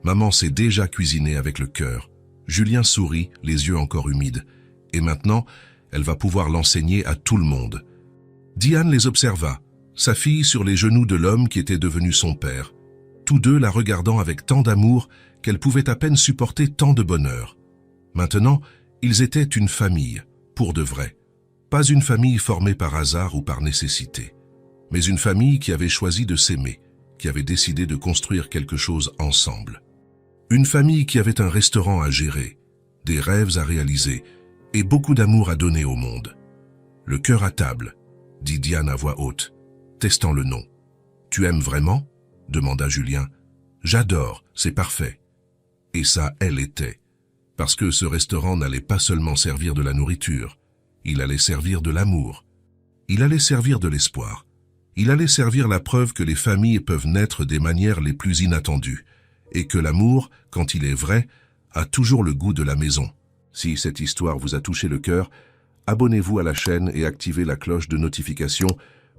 Maman sait déjà cuisiner avec le cœur. Julien sourit, les yeux encore humides. Et maintenant, elle va pouvoir l'enseigner à tout le monde. Diane les observa, sa fille sur les genoux de l'homme qui était devenu son père. Tous deux la regardant avec tant d'amour qu'elle pouvait à peine supporter tant de bonheur. Maintenant, ils étaient une famille, pour de vrai. Pas une famille formée par hasard ou par nécessité, mais une famille qui avait choisi de s'aimer, qui avait décidé de construire quelque chose ensemble. Une famille qui avait un restaurant à gérer, des rêves à réaliser et beaucoup d'amour à donner au monde. Le cœur à table, dit Diane à voix haute, testant le nom. Tu aimes vraiment? Demanda Julien. J'adore, c'est parfait. Et ça, elle était. Parce que ce restaurant n'allait pas seulement servir de la nourriture, il allait servir de l'amour. Il allait servir de l'espoir. Il allait servir la preuve que les familles peuvent naître des manières les plus inattendues, et que l'amour, quand il est vrai, a toujours le goût de la maison. Si cette histoire vous a touché le cœur, abonnez-vous à la chaîne et activez la cloche de notification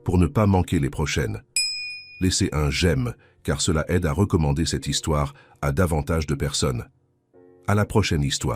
pour ne pas manquer les prochaines. Laissez un j'aime, car cela aide à recommander cette histoire à davantage de personnes. À la prochaine histoire.